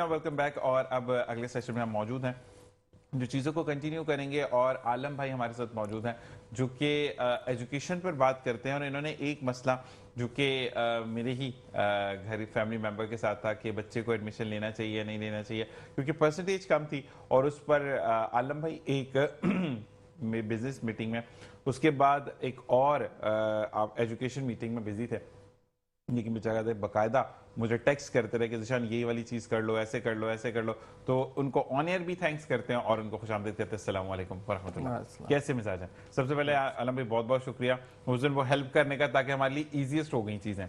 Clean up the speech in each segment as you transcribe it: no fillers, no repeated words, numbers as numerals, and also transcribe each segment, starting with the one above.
Welcome back. और अब अगले सेशन में हम मौजूद हैं जो चीज़ों को कंटिन्यू करेंगे और आलम भाई हमारे साथ मौजूद हैं जो कि एजुकेशन पर बात करते हैं। और इन्होंने एक मसला जो कि मेरे ही घर फैमिली मेंबर के साथ था कि बच्चे को एडमिशन लेना चाहिए नहीं लेना चाहिए क्योंकि परसेंटेज कम थी। और उस पर आलम भाई एक बिजनेस मीटिंग में, उसके बाद एक और एजुकेशन मीटिंग में बिजी थे, लेकिन बेचारा थे बाकायदा मुझे टेक्स्ट करते रहे कि जिशान ये वाली चीज कर लो, ऐसे कर लो, ऐसे कर लो। तो उनको ऑन एयर भी थैंक्स करते हैं और उनको खुशामदीद कहते हैं। अस्सलाम वालेकुम वरहमतुल्लाह। कैसे मिजाज है? सबसे पहले आलम भाई बहुत बहुत शुक्रिया उस दिन वो हेल्प करने का, ताकि हमारे लिए ईजीएस्ट हो गई चीजें।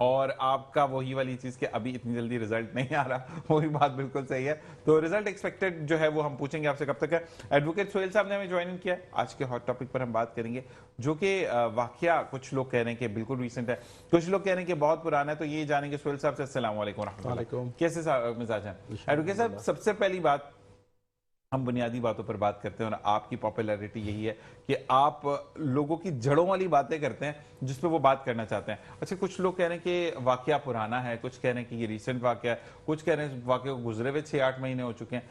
और आपका वही वाली चीज कि अभी इतनी जल्दी रिजल्ट नहीं आ रहा, वही बात बिल्कुल सही है। तो रिजल्ट एक्सपेक्टेड जो है वो हम पूछेंगे आपसे कब तक है। एडवोकेट सोहेल साहब ने हमें ज्वाइन किया है। आज के हॉट टॉपिक पर हम बात करेंगे जो कि वाकया कुछ लोग कह रहे हैं कि बिल्कुल रिसेंट है, कुछ लोग कह रहे हैं कि बहुत पुराना है। तो ये जानेंगे सोहेल साहब से। अस्सलाम वालेकुम रहमतुल्लाह, कैसे मिजाज हैं? एडवोकेट साहब, सबसे पहली बात, हम बुनियादी बातों पर बात करते हैं और आपकी पॉपुलैरिटी यही है कि आप लोगों की जड़ों वाली बातें करते हैं जिस पे वो बात करना चाहते हैं। अच्छा, कुछ लोग कह रहे हैं कि वाकया पुराना है, कुछ कह रहे हैं कि ये रिसेंट वाकया है, कुछ कह रहे हैं वाकया को गुजरे हुए 6-8 महीने हो चुके हैं।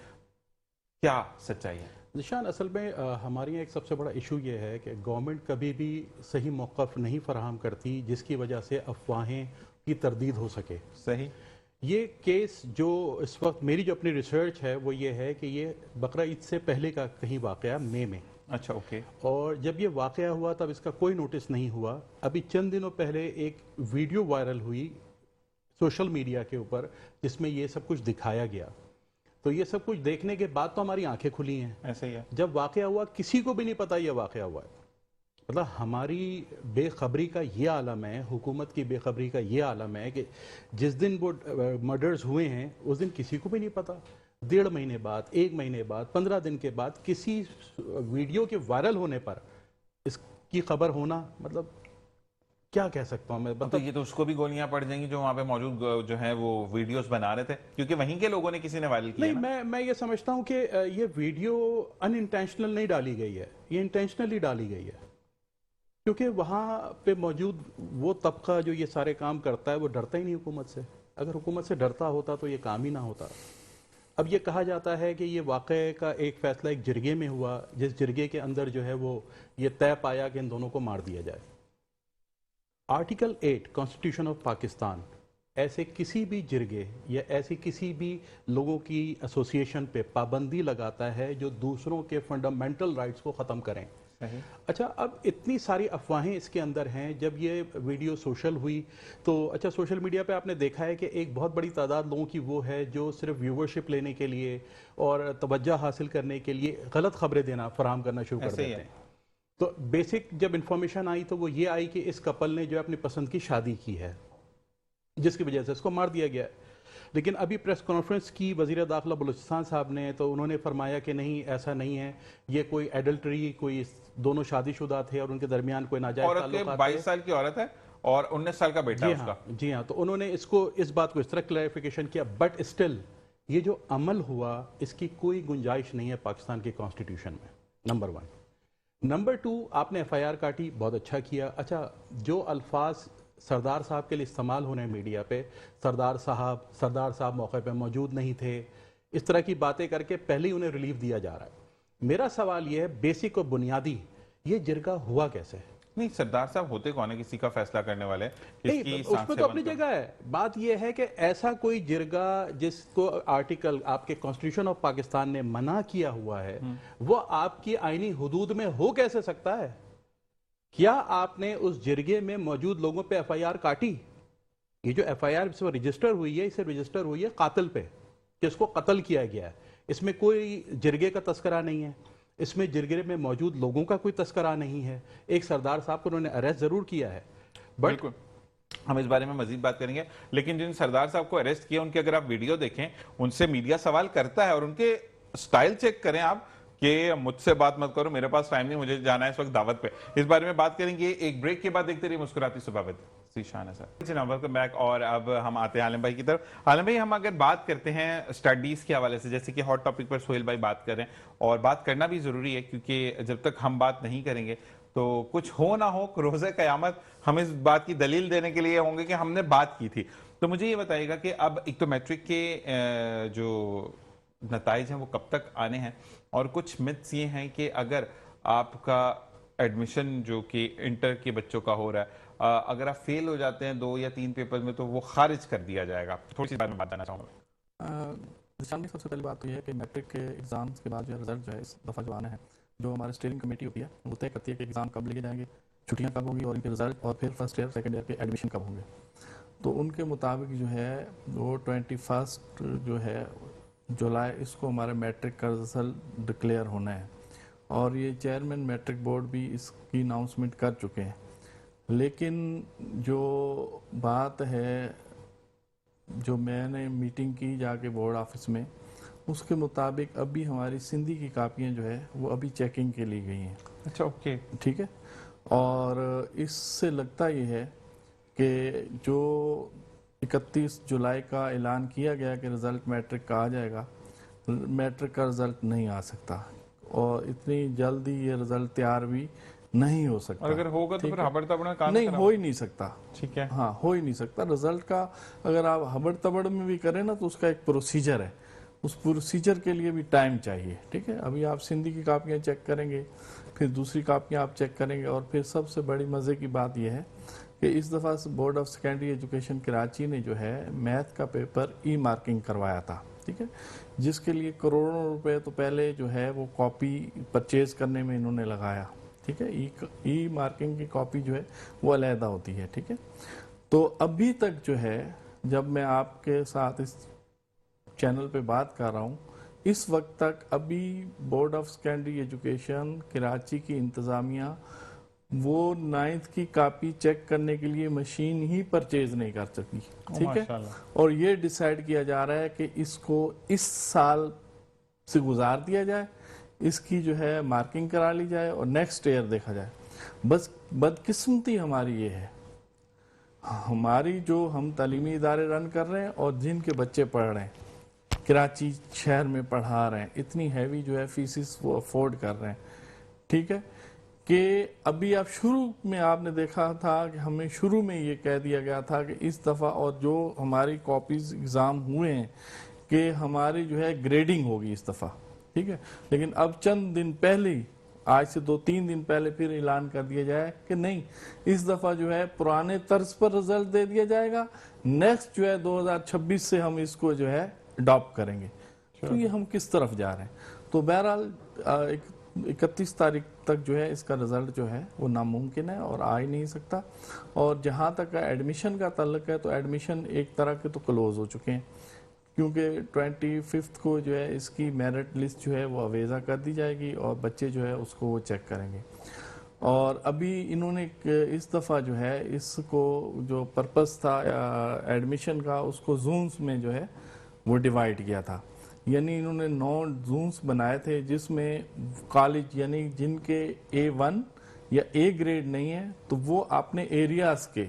क्या सच्चाई है? निशान, असल में हमारे यहाँ एक सबसे बड़ा इशू ये है कि गवर्नमेंट कभी भी सही मौक़िफ़ नहीं फराहम करती जिसकी वजह से अफवाहें की तरदीद हो सके। सही। ये केस जो इस वक्त मेरी जो अपनी रिसर्च है वो ये है कि ये बकरा ईद से पहले का कहीं वाक़या मई में। अच्छा, ओके। और जब ये वाक़या हुआ तब इसका कोई नोटिस नहीं हुआ। अभी चंद दिनों पहले एक वीडियो वायरल हुई सोशल मीडिया के ऊपर जिसमें ये सब कुछ दिखाया गया। तो ये सब कुछ देखने के बाद तो हमारी आंखें खुली हैं। ऐसा ही है। जब वाक़या हुआ किसी को भी नहीं पता ये वाक़या हुआ है। मतलब हमारी बेखबरी का ये आलम है, हुकूमत की बेखबरी का ये आलम है कि जिस दिन वो मर्डर्स हुए हैं उस दिन किसी को भी नहीं पता। 1.5 महीने बाद, 1 महीने बाद, 15 दिन के बाद किसी वीडियो के वायरल होने पर इसकी खबर होना, मतलब क्या कह सकता हूँ मैं। तो ये तो उसको भी गोलियां पड़ जाएंगी जो वहां पे मौजूद जो है वो वीडियोस बना रहे थे, क्योंकि वहीं के लोगों ने किसी ने वायरल किया। नहीं, मैं ये समझता हूँ कि ये वीडियो अनइंटेंशनल नहीं डाली गई है, ये इंटेंशनली डाली गई है। क्योंकि वहाँ पे मौजूद वो तबका जो ये सारे काम करता है वो डरता ही नहीं हुकूमत से। अगर हुकूमत से डरता होता तो ये काम ही ना होता। अब ये कहा जाता है कि ये वाक़े का एक फ़ैसला एक जिरगे में हुआ, जिस जिरगे के अंदर जो है वो ये तय पाया कि इन दोनों को मार दिया जाए। आर्टिकल 8 कॉन्स्टिट्यूशन ऑफ पाकिस्तान ऐसे किसी भी जिरगे या ऐसी किसी भी लोगों की एसोसिएशन पे पाबंदी लगाता है जो दूसरों के फंडामेंटल राइट्स को ख़त्म करें। अच्छा, अब इतनी सारी अफवाहें इसके अंदर हैं। जब ये वीडियो सोशल हुई तो अच्छा, सोशल मीडिया पे आपने देखा है कि एक बहुत बड़ी तादाद लोगों की वो है जो सिर्फ व्यूवरशिप लेने के लिए और तवज्जो हासिल करने के लिए गलत खबरें देना फराहम करना शुरू कर देते हैं। तो बेसिक जब इंफॉर्मेशन आई तो वो ये आई कि इस कपल ने जो अपनी पसंद की शादी की है जिसकी वजह से इसको मार दिया गया है। लेकिन अभी प्रेस कॉन्फ्रेंस की वज़ीर दाखिला बलूचिस्तान साहब ने, तो उन्होंने फरमाया कि नहीं, ऐसा नहीं है, ये कोई एडल्टरी, कोई दोनों शादीशुदा थे और उनके दरमियान कोई नाजायज ताल्लुकात। 22 साल की औरत है और 19 साल का बेटा है उसका। जी हाँ, तो उन्होंने इस बात को इस तरह क्लैरिफिकेशन किया। बट स्टिल ये जो अमल हुआ इसकी कोई गुंजाइश नहीं है पाकिस्तान के कॉन्स्टिट्यूशन में, नंबर 1। नंबर 2, आपने FIR काटी, बहुत अच्छा किया। अच्छा, जो अल्फाज सरदार साहब के लिए इस्तेमाल होने मीडिया पे, सरदार साहब मौके पे मौजूद नहीं थे, इस तरह की बातें करके पहले ही उन्हें रिलीफ दिया जा रहा है। मेरा सवाल यह है, बेसिक और बुनियादी, ये जिरगा हुआ कैसे? नहीं, सरदार साहब होते कौन है किसी का फैसला करने वाले? नहीं, उसमें तो अपनी जगह है। बात यह है कि ऐसा कोई जिरगा जिसको आर्टिकल आपके कॉन्स्टिट्यूशन ऑफ पाकिस्तान ने मना किया हुआ है वो आपकी आईनी हुदूद में हो कैसे सकता है? क्या आपने उस जिरगे में मौजूद लोगों पे FIR काटी? ये जो FIR रजिस्टर हुई है, इसे रजिस्टर हुई है कातिल पे कि इसको कत्ल किया गया है। इसमें कोई जिरगे का तस्करा नहीं है, इसमें जिरगे में मौजूद लोगों का कोई तस्करा नहीं है। एक सरदार साहब को उन्होंने अरेस्ट जरूर किया है, बट हम इस बारे में मजीद बात करेंगे। लेकिन जिन सरदार साहब को अरेस्ट किया उनके अगर आप वीडियो देखें, उनसे मीडिया सवाल करता है और उनके स्टाइल चेक करें आप कि मुझसे बात मत करो, मेरे पास टाइम नहीं, मुझे जाना है इस वक्त दावत पे। इस बारे में बात करेंगे एक ब्रेक के बाद। देखते रहिए मुस्कुराती सुबह with Zeeshan sir. Welcome back. और अब हम आते हैं आलम भाई की तरफ। आलम भाई, हम अगर बात करते हैं स्टडीज के हवाले से, जैसे कि हॉट टॉपिक पर सोहेल भाई बात कर रहे हैं और बात करना भी जरूरी है, क्योंकि जब तक हम बात नहीं करेंगे तो कुछ हो ना हो रोज़े क़यामत हम इस बात की दलील देने के लिए होंगे कि हमने बात की थी। तो मुझे ये बताइएगा कि अब एक तो मैट्रिक के जो नताइज हैं वो कब तक आने हैं, और कुछ मिथ्स ये हैं कि अगर आपका एडमिशन जो कि इंटर के बच्चों का हो रहा है, अगर आप फेल हो जाते हैं 2 या 3 पेपर में तो वो खारिज कर दिया जाएगा। थोड़ी सी बात में बात करना चाहूँगा। निशान, सबसे पहली बात तो ये है कि मैट्रिक के एग्जाम्स के बाद जो रिजल्ट जो है इस दफ़ा जो आना है, जो हमारी स्टीयरिंग कमेटी होती है वो तय करती है कि एग्ज़ाम कब लिए जाएंगे, छुट्टियां कब होंगी और इनके रिजल्ट, और फिर फर्स्ट ईयर सेकंड ईयर के एडमिशन कब होंगे। तो उनके मुताबिक जो है वो 21 जो है जुलाई इसको हमारे मैट्रिक का रिजल्ट डिक्लेयर होना है, और ये चेयरमैन मैट्रिक बोर्ड भी इसकी अनाउंसमेंट कर चुके हैं। लेकिन जो बात है, जो मैंने मीटिंग की जाके बोर्ड ऑफिस में, उसके मुताबिक अभी हमारी सिंधी की कापियाँ जो है वो अभी चेकिंग के लिए गई हैं। अच्छा, ओके, ठीक है। और इससे लगता ये है कि जो 31 जुलाई का ऐलान किया गया कि रिज़ल्ट मैट्रिक का आ जाएगा, मैट्रिक का रिज़ल्ट नहीं आ सकता, और इतनी जल्दी ये रिज़ल्ट तैयार भी नहीं हो सकता। और अगर होगा तो फिर हबड़ तबड़ काम नहीं हो ही नहीं सकता। ठीक है, हाँ, हो ही नहीं सकता। रिजल्ट का अगर आप हबड़ तबड़ में भी करें ना तो उसका एक प्रोसीजर है, उस प्रोसीजर के लिए भी टाइम चाहिए। ठीक है, अभी आप सिंधी की कापियाँ चेक करेंगे, फिर दूसरी कापियाँ आप चेक करेंगे, और फिर सबसे बड़ी मज़े की बात यह है कि इस दफ़ा board of secondary education Karachi ने जो है मैथ का पेपर ई मार्किंग करवाया था। ठीक है, जिसके लिए करोड़ों रुपए तो पहले जो है वो कॉपी परचेज करने में इन्होंने लगाया। ठीक है, ई मार्किंग की कॉपी जो है वो अलहदा होती है। ठीक है, तो अभी तक जो है, जब मैं आपके साथ इस चैनल पे बात कर रहा हूँ, इस वक्त तक अभी board of secondary education Karachi की इंतज़ामिया वो 9th की कॉपी चेक करने के लिए मशीन ही परचेज नहीं कर सकी। ठीक है, और ये डिसाइड किया जा रहा है कि इसको इस साल से गुजार दिया जाए, इसकी जो है मार्किंग करा ली जाए और नेक्स्ट ईयर देखा जाए। बस बदकिस्मती हमारी ये है, हमारी जो हम तालीमी इदारे रन कर रहे हैं और जिनके बच्चे पढ़ रहे हैं, कराची शहर में पढ़ा रहे हैं, इतनी हैवी जो है फीसिस वो अफोर्ड कर रहे हैं। ठीक है, कि अभी आप शुरू में आपने देखा था कि हमें शुरू में ये कह दिया गया था कि इस दफ़ा, और जो हमारी कॉपीज एग्ज़ाम हुए हैं, कि हमारी जो है ग्रेडिंग होगी इस दफ़ा। ठीक है, लेकिन अब चंद दिन पहले ही, आज से 2-3 दिन पहले फिर ऐलान कर दिया जाए कि नहीं, इस दफ़ा जो है पुराने तर्ज पर रिजल्ट दे दिया जाएगा, नेक्स्ट जो है 2026 से हम इसको जो है अडॉप्ट करेंगे। तो ये हम किस तरफ जा रहे हैं। तो बहरहाल 31 तारीख तक जो है इसका रिज़ल्ट जो है वो नामुमकिन है और आ ही नहीं सकता। और जहाँ तक एडमिशन का ताल्लुक है, तो एडमिशन एक तरह के तो क्लोज हो चुके हैं, क्योंकि 25 को जो है इसकी मेरिट लिस्ट जो है वो अवेज़ा कर दी जाएगी और बच्चे जो है उसको वो चेक करेंगे। और अभी इन्होंने इस दफ़ा जो है इसको जो पर्पस था एडमिशन का, उसको जोन्स में जो है वो डिवाइड किया था। यानी इन्होंने 9 जोन्स बनाए थे, जिसमें कॉलेज यानी जिनके A1 या A ग्रेड नहीं है, तो वो अपने एरियाज़ के,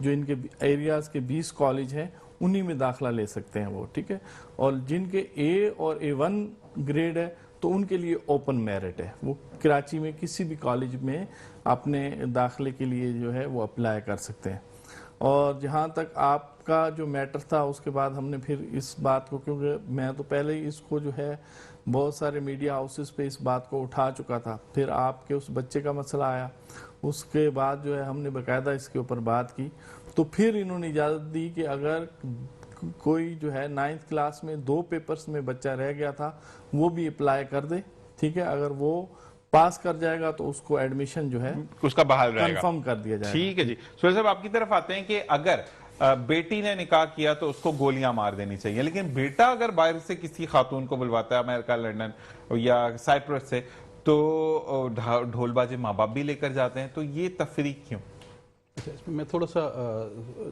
जो इनके एरियाज़ के 20 कॉलेज हैं, उन्हीं में दाखला ले सकते हैं वो। ठीक है, और जिनके A और A1 ग्रेड है तो उनके लिए ओपन मेरिट है, वो कराची में किसी भी कॉलेज में अपने दाखिले के लिए जो है वो अप्लाई कर सकते हैं। और जहाँ तक आपका जो मैटर था, उसके बाद हमने फिर इस बात को, क्योंकि मैं तो पहले ही इसको जो है बहुत सारे मीडिया हाउसेस पे इस बात को उठा चुका था, फिर आपके उस बच्चे का मसला आया, उसके बाद जो है हमने बाकायदा इसके ऊपर बात की, तो फिर इन्होंने इजाज़त दी कि अगर कोई जो है 9th क्लास में 2 पेपर्स में बच्चा रह गया था, वो भी अप्लाई कर दे। ठीक है, अगर वो पास कर जाएगा तो उसको एडमिशन जो है उसका बहाल रहेगा, कंफर्म कर दिया जाएगा। ठीक है जी। सुहेल साहब, आपकी तरफ आते हैं कि अगर बेटी ने निकाह किया तो उसको गोलियां मार देनी चाहिए, लेकिन बेटा अगर बाहर से किसी खातून को बुलवाता है, अमेरिका, लंदन या साइप्रस से, तो ढोलबाजे माँ बाप भी लेकर जाते हैं, तो ये तफरीक क्यों? अच्छा, इसमें मैं थोड़ा सा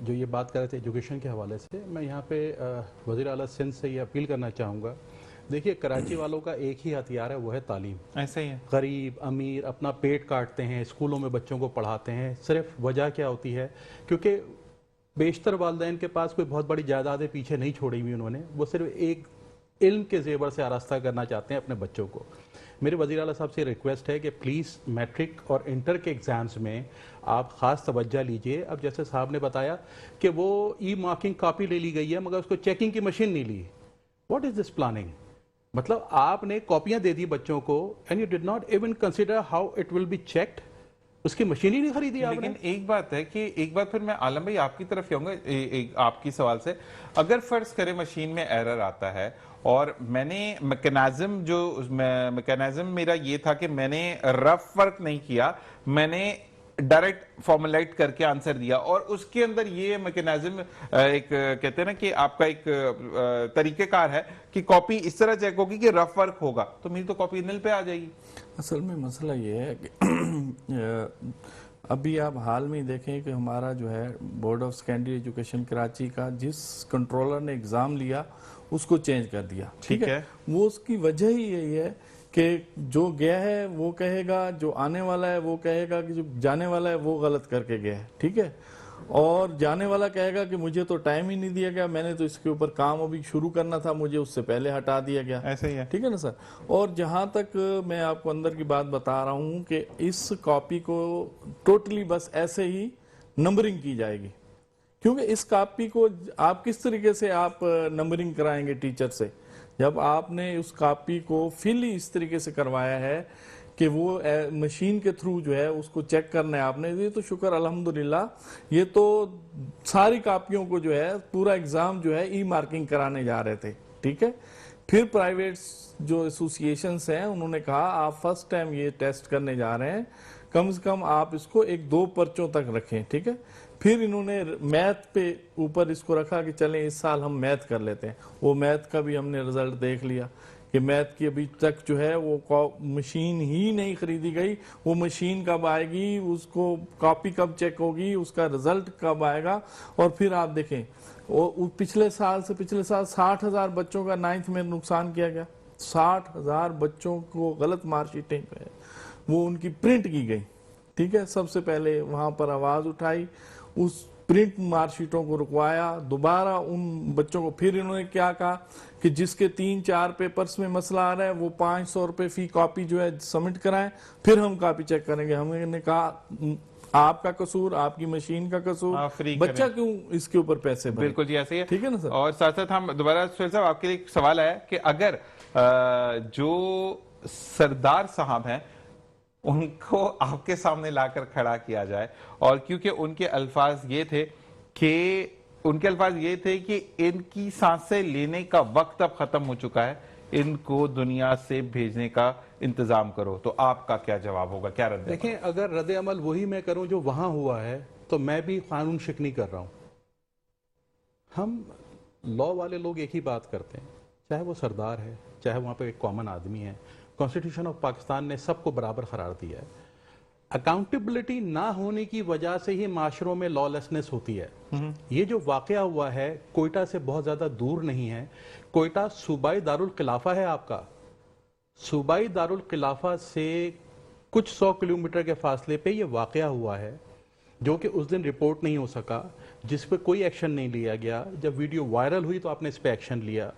जो ये बात कर रहे थे एजुकेशन के हवाले से, मैं यहाँ पे वज़ीर आला सिंध से ये अपील करना चाहूँगा। देखिए, कराची वालों का एक ही हथियार है, वो है तालीम। ऐसे ही है, गरीब अमीर अपना पेट काटते हैं, स्कूलों में बच्चों को पढ़ाते हैं। सिर्फ वजह क्या होती है, क्योंकि बेशतर वालिदैन के पास कोई बहुत बड़ी जायदादें पीछे नहीं छोड़ी हुई उन्होंने, वो सिर्फ एक इल्म के जेवर से आरास्ता करना चाहते हैं अपने बच्चों को। मेरे वज़ीर आला साहब से रिक्वेस्ट है कि प्लीज़ मैट्रिक और इंटर के एग्ज़ाम्स में आप ख़ास तवज्जो लीजिए। अब जैसे साहब ने बताया कि वो ई मार्किंग कॉपी ले ली गई है मगर उसको चेकिंग की मशीन नहीं ली। What is this planning? मतलब आपने कॉपियां दे दी बच्चों को and you did not even consider how it will be checked. उसकी मशीन ही नहीं खरीदी आपने। लेकिन एक बात है कि एक बात फिर मैं आलम भाई आपकी तरफ आऊंगा आपकी सवाल से। अगर फर्ज करें मशीन में एरर आता है और मैंने मैकेनिज्म मेरा ये था कि मैंने रफ वर्क नहीं किया, मैंने डायरेक्ट फॉर्मुलेट करके आंसर दिया और उसके अंदर ये मैकेनिज्म एक कहते हैं ना कि आपका एक तरीकेकार है कि कॉपी इस तरह चेक होगी कि रफ वर्क होगा तो मेरी तो कॉपी निल पे आ जाएगी। असल में मसला ये है कि अभी आप हाल में देखें कि हमारा जो है board of secondary education Karachi का जिस कंट्रोलर ने एग्ज़ाम लिया उसको चेंज कर दिया। ठीक है, वो उसकी वजह ही यही है कि जो गया है वो कहेगा, जो आने वाला है वो कहेगा कि जो जाने वाला है वो गलत करके गया है। ठीक है, और जाने वाला कहेगा कि मुझे तो टाइम ही नहीं दिया गया, मैंने तो इसके ऊपर काम अभी शुरू करना था, मुझे उससे पहले हटा दिया गया। ऐसे ही है। ठीक है ना सर। और जहां तक मैं आपको अंदर की बात बता रहा हूं कि इस कॉपी को टोटली बस ऐसे ही नंबरिंग की जाएगी, क्योंकि इस कॉपी को आप किस तरीके से आप नंबरिंग कराएंगे टीचर से, जब आपने उस कॉपी को फिल ही इस तरीके से करवाया है कि वो मशीन के थ्रू जो है उसको चेक करना है आपने। ये तो शुक्र अल्हम्दुलिल्लाह, ये तो सारी कॉपियों को जो है पूरा एग्जाम जो है ई मार्किंग कराने जा रहे थे। ठीक है, फिर प्राइवेट जो एसोसिएशंस हैं उन्होंने कहा आप फर्स्ट टाइम ये टेस्ट करने जा रहे हैं, कम से कम आप इसको 1-2 पर्चों तक रखें। ठीक है, फिर इन्होंने मैथ पे ऊपर इसको रखा कि चलें इस साल हम मैथ कर लेते हैं। वो मैथ का भी हमने रिजल्ट देख लिया कि मैथ की अभी तक जो है वो मशीन ही नहीं खरीदी गई। वो मशीन कब आएगी, उसको कॉपी कब चेक होगी, उसका रिजल्ट कब आएगा। और फिर आप देखें वो पिछले साल 60,000 बच्चों का 9th में नुकसान किया गया। 60,000 बच्चों को गलत मार्कशीटें वो उनकी प्रिंट की गई। ठीक है, सबसे पहले वहां पर आवाज उठाई, उस प्रिंट मार्कशीटों को रुकवाया, दोबारा उन बच्चों को फिर इन्होंने क्या कहा कि जिसके 3-4 पेपर्स में मसला आ रहा है वो 500 रुपए फी कॉपी जो है सबमिट कराएं, फिर हम कॉपी चेक करेंगे। हमने कहा आपका कसूर, आपकी मशीन का कसूर, बच्चा क्यों इसके ऊपर पैसे भरे। बिल्कुल जी, ऐसे ही है। ठीक है ना सर। और साथ साथ हम दोबारा सुहेल साहब आपके लिए एक सवाल है कि अगर जो सरदार साहब हैं उनको आपके सामने लाकर खड़ा किया जाए, और क्योंकि उनके अल्फाज ये थे कि इनकी सांसें लेने का वक्त अब खत्म हो चुका है, इनको दुनिया से भेजने का इंतजाम करो, तो आपका क्या जवाब होगा, क्या रद्द? देखें, अगर रद्द अमल वही मैं करूं जो वहां हुआ है तो मैं भी कानून शिकनी कर रहा हूं। हम लॉ वाले लोग एक ही बात करते हैं, चाहे वो सरदार है चाहे वहां पे एक कॉमन आदमी है। कॉन्स्टिट्यूशन ऑफ पाकिस्तान ने सबको बराबर करार दिया है। अकाउंटेबिलिटी ना होने की वजह से ही माशरों में लॉलेसनेस होती है। ये जो वाकया हुआ है कोयटा से बहुत ज्यादा दूर नहीं है। कोयटा सूबाई दारुल खिलाफा है आपका। सूबाई दारुल खिलाफा से कुछ 100 किलोमीटर के फासले पे ये वाकया हुआ है, जो कि उस दिन रिपोर्ट नहीं हो सका, जिस पे कोई एक्शन नहीं लिया गया। जब वीडियो वायरल हुई तो आपने इस पे एक्शन लिया।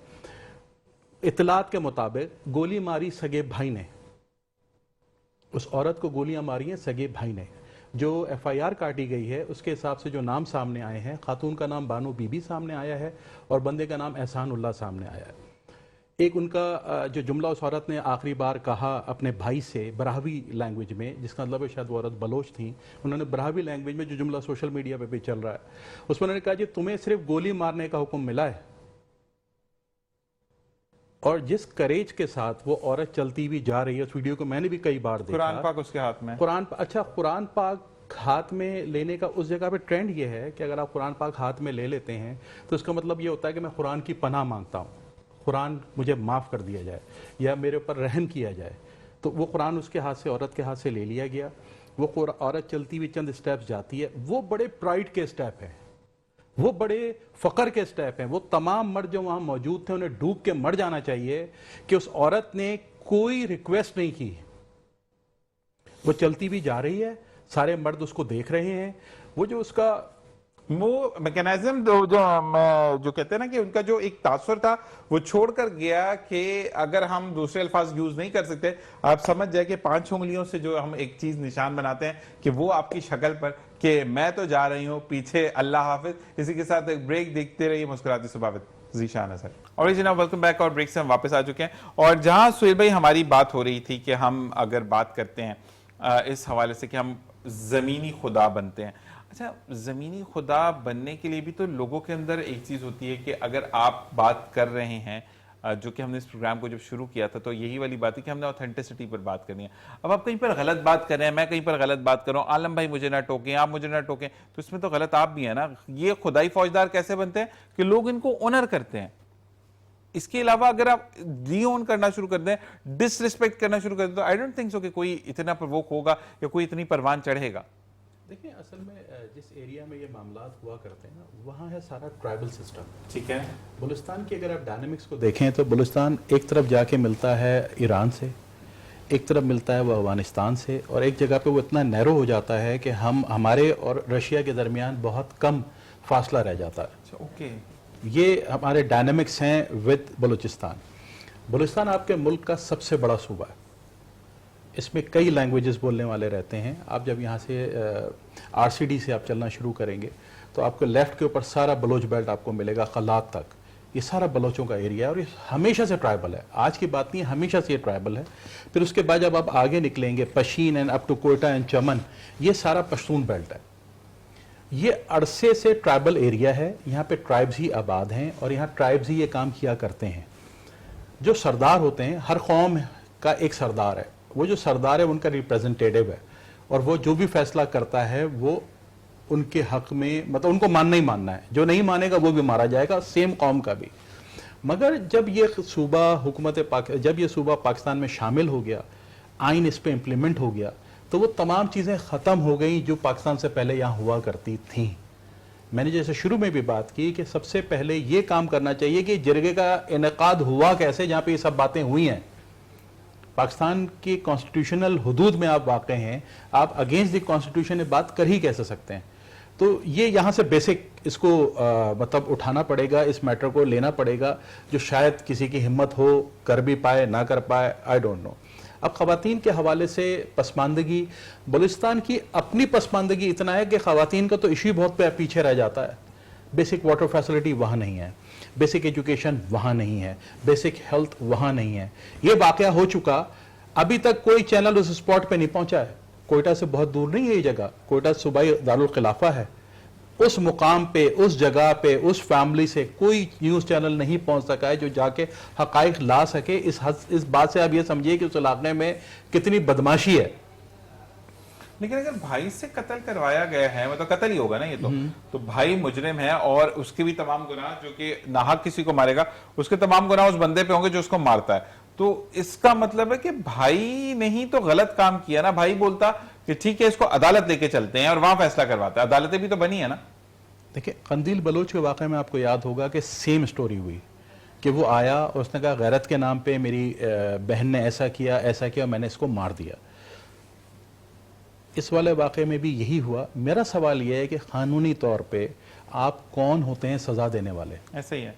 इतलात के मुताबिक गोली मारी सगे भाई ने, उस औरत को गोलियां मारी हैं सगे भाई ने। जो FIR काटी गई है उसके हिसाब से जो नाम सामने आए हैं, खातून का नाम बानो बीबी सामने आया है और बंदे का नाम एहसानुल्लाह सामने आया है। एक उनका जो जुमला उस औरत ने आखिरी बार कहा अपने भाई से बराहवी लैंग्वेज में, जिसका मतलब है शायद वो औरत बलोच थी, उन्होंने बराहवी लैंग्वेज में जो जुमला सोशल मीडिया पे भी चल रहा है उसमें उन्होंने कहा कि तुम्हें सिर्फ गोली मारने का हुक्म मिला है। और जिस करेज के साथ वो औरत चलती हुई जा रही है, उस वीडियो को मैंने भी कई बार देखा। कुरान पाक उसके हाथ में, कुरान पाक हाथ में लेने का उस जगह पे ट्रेंड ये है कि अगर आप कुरान पाक हाथ में ले लेते हैं तो इसका मतलब ये होता है कि मैं कुरान की पनाह मांगता हूँ, कुरान मुझे माफ कर दिया जाए या मेरे ऊपर रहम किया जाए। तो वो कुरान उसके हाथ से, औरत के हाथ से ले लिया गया। वो औरत चलती हुई चंद स्टेप्स जाती है, वो बड़े प्राइड के स्टेप हैं, वो बड़े फकर के स्टेप हैं। वो तमाम मर्द जो वहां मौजूद थे उन्हें डूब के मर जाना चाहिए कि उस औरत ने कोई रिक्वेस्ट नहीं की। वो चलती भी जा रही है, सारे मर्द उसको देख रहे हैं। वो जो उसका वो मैकेनिज्म जो कहते हैं ना कि उनका जो एक तासुर था वो छोड़कर गया कि अगर हम दूसरे अल्फाज यूज नहीं कर सकते, आप समझ जाए कि 5 उंगलियों से जो हम एक चीज निशान बनाते हैं कि वो आपकी शक्ल पर कि मैं तो जा रही हूँ पीछे अल्लाह हाफिज। इसी के साथ एक ब्रेक देखते रहिए मुस्कुराते सुभावित ज़ीशान सर। और जनाब वेलकम बैक, और ब्रेक से हम वापस आ चुके हैं। और जहां सुहेल भाई हमारी बात हो रही थी कि हम अगर बात करते हैं इस हवाले से कि हम ज़मीनी खुदा बनते हैं। अच्छा, ज़मीनी खुदा बनने के लिए भी तो लोगों के अंदर एक चीज़ होती है कि अगर आप बात कर रहे हैं, जो कि हमने इस प्रोग्राम को जब शुरू किया था तो यही वाली बात है कि हमने ऑथेंटिसिटी पर बात करनी है। अब आप कहीं पर गलत बात कर रहे हैं, मैं कहीं पर गलत बात कर रहा हूँ, आलम भाई मुझे ना टोकें, आप मुझे ना टोकें, तो इसमें तो गलत आप भी है ना। ये खुदाई फौजदार कैसे बनते हैं कि लोग इनको ऑनर करते हैं। इसके अलावा अगर आप डी ऑन करना शुरू कर दें, डिसरिस्पेक्ट करना शुरू कर दें, तो आई डोंट थिंक सो कि कोई इतना प्रवोक होगा या कोई इतनी परवान चढ़ेगा। देखिए, असल में जिस एरिया में ये मामलात हुआ करते हैं ना, वहाँ है सारा ट्राइबल सिस्टम। ठीक है। बलूचिस्तान की अगर आप डायनामिक्स को देखें तो बलूचिस्तान एक तरफ जाके मिलता है ईरान से, एक तरफ मिलता है वो अफगानिस्तान से, और एक जगह पे वो इतना नैरो हो जाता है कि हमारे और रशिया के दरमियान बहुत कम फासला रह जाता है। ओके, ये हमारे डायनामिक्स हैं विद बलूचिस्तान। बलूचिस्तान आपके मुल्क का सबसे बड़ा सूबा है, इसमें कई लैंग्वेजेस बोलने वाले रहते हैं। आप जब यहाँ से आरसीडी से आप चलना शुरू करेंगे तो आपको लेफ्ट के ऊपर सारा बलोच बेल्ट आपको मिलेगा, खलात तक, ये सारा बलोचों का एरिया है और ये हमेशा से ट्राइबल है। आज की बात नहीं है, हमेशा से ये ट्राइबल है। फिर उसके बाद जब आप आगे निकलेंगे, Pishin and up to Quetta and Chaman, ये सारा पश्तून बेल्ट है। ये अरसे से ट्राइबल एरिया है, यहाँ पे ट्राइब्स ही आबाद हैं और यहाँ ट्राइब्स ही ये काम किया करते हैं। जो सरदार होते हैं, हर कौम का एक सरदार है, वो जो सरदार है उनका रिप्रेजेंटेटिव है और वो जो भी फैसला करता है वो उनके हक में, मतलब उनको मानना ही मानना है, जो नहीं मानेगा वो भी मारा जाएगा, सेम कौम का भी। मगर जब ये सूबा जब ये सूबा पाकिस्तान में शामिल हो गया, आइन इस पे इम्प्लीमेंट हो गया, तो वो तमाम चीज़ें ख़त्म हो गई जो पाकिस्तान से पहले यहाँ हुआ करती थीं। मैंने जैसे शुरू में भी बात की कि सबसे पहले ये काम करना चाहिए कि जरगे का इनेकाद हुआ कैसे, जहाँ पे ये सब बातें हुई हैं। पाकिस्तान के कॉन्स्टिट्यूशनल हुदूद में आप वाक़ हैं, आप अगेंस्ट द कॉन्स्टिट्यूशन बात कर ही कैसे सकते हैं। तो ये यहाँ से बेसिक इसको मतलब उठाना पड़ेगा, इस मैटर को लेना पड़ेगा, जो शायद किसी की हिम्मत हो, कर भी पाए ना कर पाए, आई डोंट नो। अब ख़वातीन के हवाले से पसमानदगी, बलूचिस्तान की अपनी पसमानदगी इतना है कि ख़वातीन का तो इशू बहुत पीछे रह जाता है। बेसिक वाटर फैसिलिटी वहाँ नहीं है, बेसिक एजुकेशन वहाँ नहीं है, बेसिक हेल्थ वहाँ नहीं है। ये वाक़या हो चुका, अभी तक कोई चैनल उस स्पॉट पे नहीं पहुँचा है। कोयटा से बहुत दूर नहीं है ये जगह, कोयटा सूबाई दारुल खिलाफा है। उस मुकाम पे, उस जगह पे, उस फैमिली से कोई न्यूज़ चैनल नहीं पहुंच सका है जो जाके हकाइक ला सके। इस बात से आप ये समझिए कि उस इलाके में कितनी बदमाशी है। लेकिन अगर भाई से कत्ल करवाया गया है, मतलब कत्ल ही होगा ना ये तो भाई मुजरिम है और उसके भी तमाम गुनाह, जो कि नाहक किसी को मारेगा उसके तमाम गुनाह उस बंदे पे होंगे जो उसको मारता है। तो इसका मतलब है कि भाई ने ही तो गलत काम किया ना। भाई बोलता कि ठीक है इसको अदालत लेके चलते हैं और वहां फैसला करवाता है, अदालतें भी तो बनी है ना। देखिए, कंदील बलोच के वाक़े में आपको याद होगा कि सेम स्टोरी हुई कि वो आया और उसने कहा गैरत के नाम पे मेरी बहन ने ऐसा किया, मैंने इसको मार दिया। इस वाले वाक़े में भी यही हुआ। मेरा सवाल यह है कि कानूनी तौर पे आप कौन होते हैं सज़ा देने वाले? ऐसा ही है,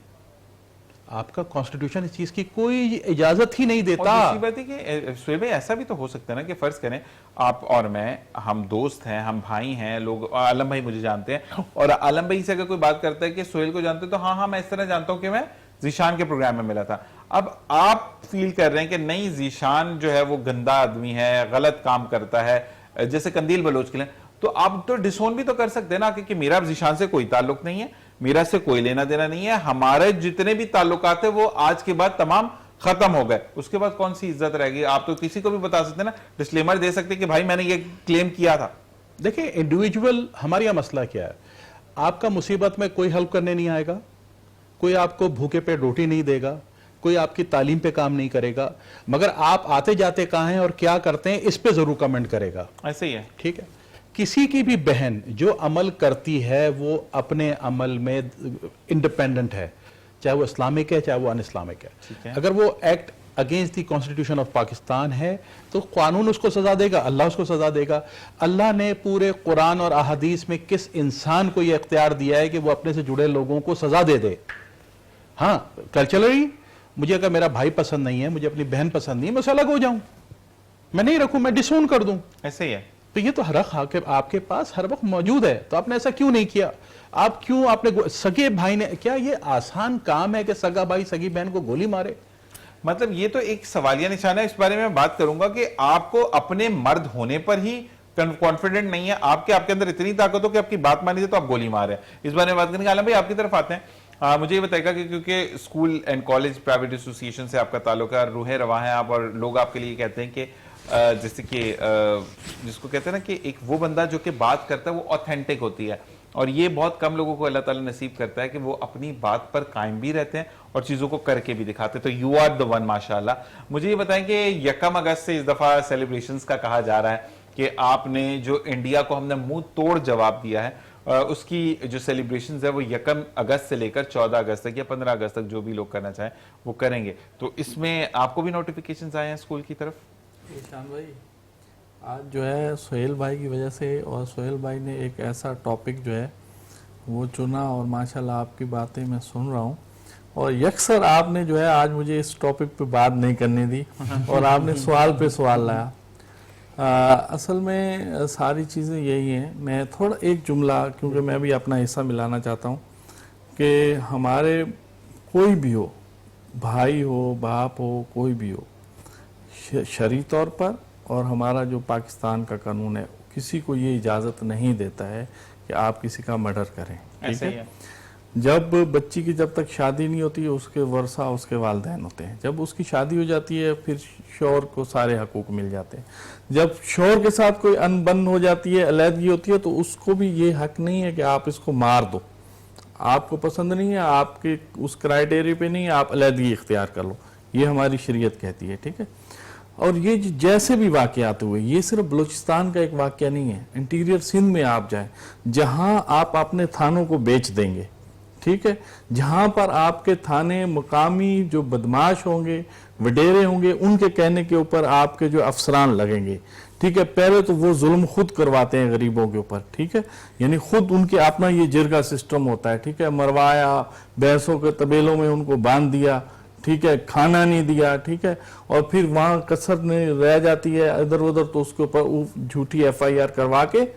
आपका कॉन्स्टिट्यूशन इस चीज की कोई इजाजत ही नहीं देता। और बात है कि सुहेल भाई ऐसा भी तो हो सकता है ना कि फर्ज करें आप और मैं, हम दोस्त हैं, हम भाई हैं, लोग आलम भाई मुझे जानते हैं और आलम भाई से अगर कोई बात करता है कि सुहेल को जानते हैं, तो हाँ मैं इस तरह जानता हूं कि मैं जीशान के प्रोग्राम में मिला था। अब आप फील कर रहे हैं कि नहीं, जीशान जो है वो गंदा आदमी है, गलत काम करता है, जैसे कंदील बलोच के लिए, तो आप तो डिसोन भी तो कर सकते हैं ना कि मेरा जीशान से कोई ताल्लुक नहीं है, मेरा से कोई लेना देना नहीं है, हमारे जितने भी ताल्लुकात है वो आज के बाद तमाम खत्म हो गए। उसके बाद कौन सी इज्जत रहेगी? आप तो किसी को भी बता सकते हैं ना, डिस्क्लेमर दे सकते कि भाई मैंने ये क्लेम किया था। देखिए, इंडिविजुअल हमारा यह मसला क्या है, आपका मुसीबत में कोई हेल्प करने नहीं आएगा, कोई आपको भूखे पेट रोटी नहीं देगा, कोई आपकी तालीम पे काम नहीं करेगा, मगर आप आते जाते कहाँ हैं और क्या करते हैं इस पे जरूर कमेंट करेगा। ऐसे ही है, ठीक है। किसी की भी बहन जो अमल करती है वो अपने अमल में इंडिपेंडेंट है, चाहे वो इस्लामिक है चाहे वो अन इस्लामिक है। अगर वो act against the constitution of Pakistan है तो कानून उसको सजा देगा, अल्लाह उसको सजा देगा। अल्लाह ने पूरे कुरान और अहादीस में किस इंसान को यह इख्तियार दिया है कि वो अपने से जुड़े लोगों को सजा दे दे? हाँ, कल्चरली मुझे अगर मेरा भाई पसंद नहीं है, मुझे अपनी बहन पसंद नहीं है, मैं उससे अलग हो जाऊं, मैं नहीं रखूं, मैं डिसोन कर दूं, ऐसे ही है। तो ये तो हर हक आपके पास हर वक्त मौजूद है। तो आपने ऐसा क्यों नहीं किया? आप क्यों, आपने सगे भाई ने, क्या ये आसान काम है कि सगा भाई सगी बहन को गोली मारे? मतलब ये तो एक सवालिया निशान है। इस बारे में मैं बात करूंगा कि आपको अपने मर्द होने पर ही कॉन्फिडेंट नहीं है, आपके अंदर इतनी ताकत हो कि आपकी बात मानी जाए तो आप गोली मार रहे हैं। इस बारे में बात करेंगे। आलम भाई आपकी तरफ आते हैं, मुझे ये बताएगा कि क्योंकि school and college private association से आपका ताल्लुक है, रूहे रवा है आप, और लोग आपके लिए कहते हैं कि जैसे कि जिसको कहते हैं ना कि एक वो बंदा जो कि बात करता है वो ऑथेंटिक होती है, और ये बहुत कम लोगों को अल्लाह ताला नसीब करता है कि वो अपनी बात पर कायम भी रहते हैं और चीज़ों को करके भी दिखाते हैं। तो यू आर द वन माशाल्लाह। मुझे ये बताएं कि 1 अगस्त से इस दफ़ा सेलिब्रेशंस का कहा जा रहा है कि आपने जो इंडिया को हमने मुंह तोड़ जवाब दिया है, उसकी जो सेलिब्रेशंस है वो 1 अगस्त से लेकर 14 अगस्त तक या 15 अगस्त तक जो भी लोग करना चाहें वो करेंगे। तो इसमें आपको भी नोटिफिकेशंस आए हैं स्कूल की तरफ? ईशान भाई, आज जो है सोहेल भाई की वजह से, और सोहेल भाई ने एक ऐसा टॉपिक जो है वो चुना, और माशाल्लाह आपकी बातें मैं सुन रहा हूँ, और यकसर आपने जो है आज मुझे इस टॉपिक पे बात नहीं करने दी और आपने सवाल पे सवाल लाया। असल में सारी चीज़ें यही हैं। मैं थोड़ा एक जुमला, क्योंकि मैं भी अपना हिस्सा मिलाना चाहता हूँ, कि हमारे कोई भी हो, भाई हो, बाप हो, कोई भी हो, शरई तौर पर, और हमारा जो पाकिस्तान का कानून है, किसी को ये इजाज़त नहीं देता है कि आप किसी का मर्डर करें। ठीक है? जब बच्ची की जब तक शादी नहीं होती, उसके वर्सा उसके वालिदैन होते हैं। जब उसकी शादी हो जाती है, फिर शौहर को सारे हकूक मिल जाते हैं। जब शौहर के साथ कोई अनबन हो जाती है, अलहदगी होती है, तो उसको भी ये हक नहीं है कि आप इसको मार दो। आपको पसंद नहीं है, आपके उस क्राइटेरिया पे नहीं है, आप अलहदगी इख्तियार कर लो। ये हमारी शरीयत कहती है। ठीक है? और ये जैसे भी वाक़यात हुए, ये सिर्फ बलूचिस्तान का एक वाक़या नहीं है। इंटीरियर सिंध में आप जाएं, जहां आप अपने थानों को बेच देंगे, ठीक है, जहां पर आपके थाने मुकामी जो बदमाश होंगे, वडेरे होंगे, उनके कहने के ऊपर आपके जो अफसरान लगेंगे। ठीक है? पहले तो वो जुल्म खुद करवाते हैं गरीबों के ऊपर। ठीक है? यानी खुद उनके अपना ये जिरगा सिस्टम होता है। ठीक है? मरवाया, भैंसों के तबेलों में उनको बांध दिया, ठीक है, खाना नहीं दिया। ठीक है? और फिर वहां कसर नहीं रह जाती है इधर उधर, तो उसके ऊपर झूठी FIR करवा के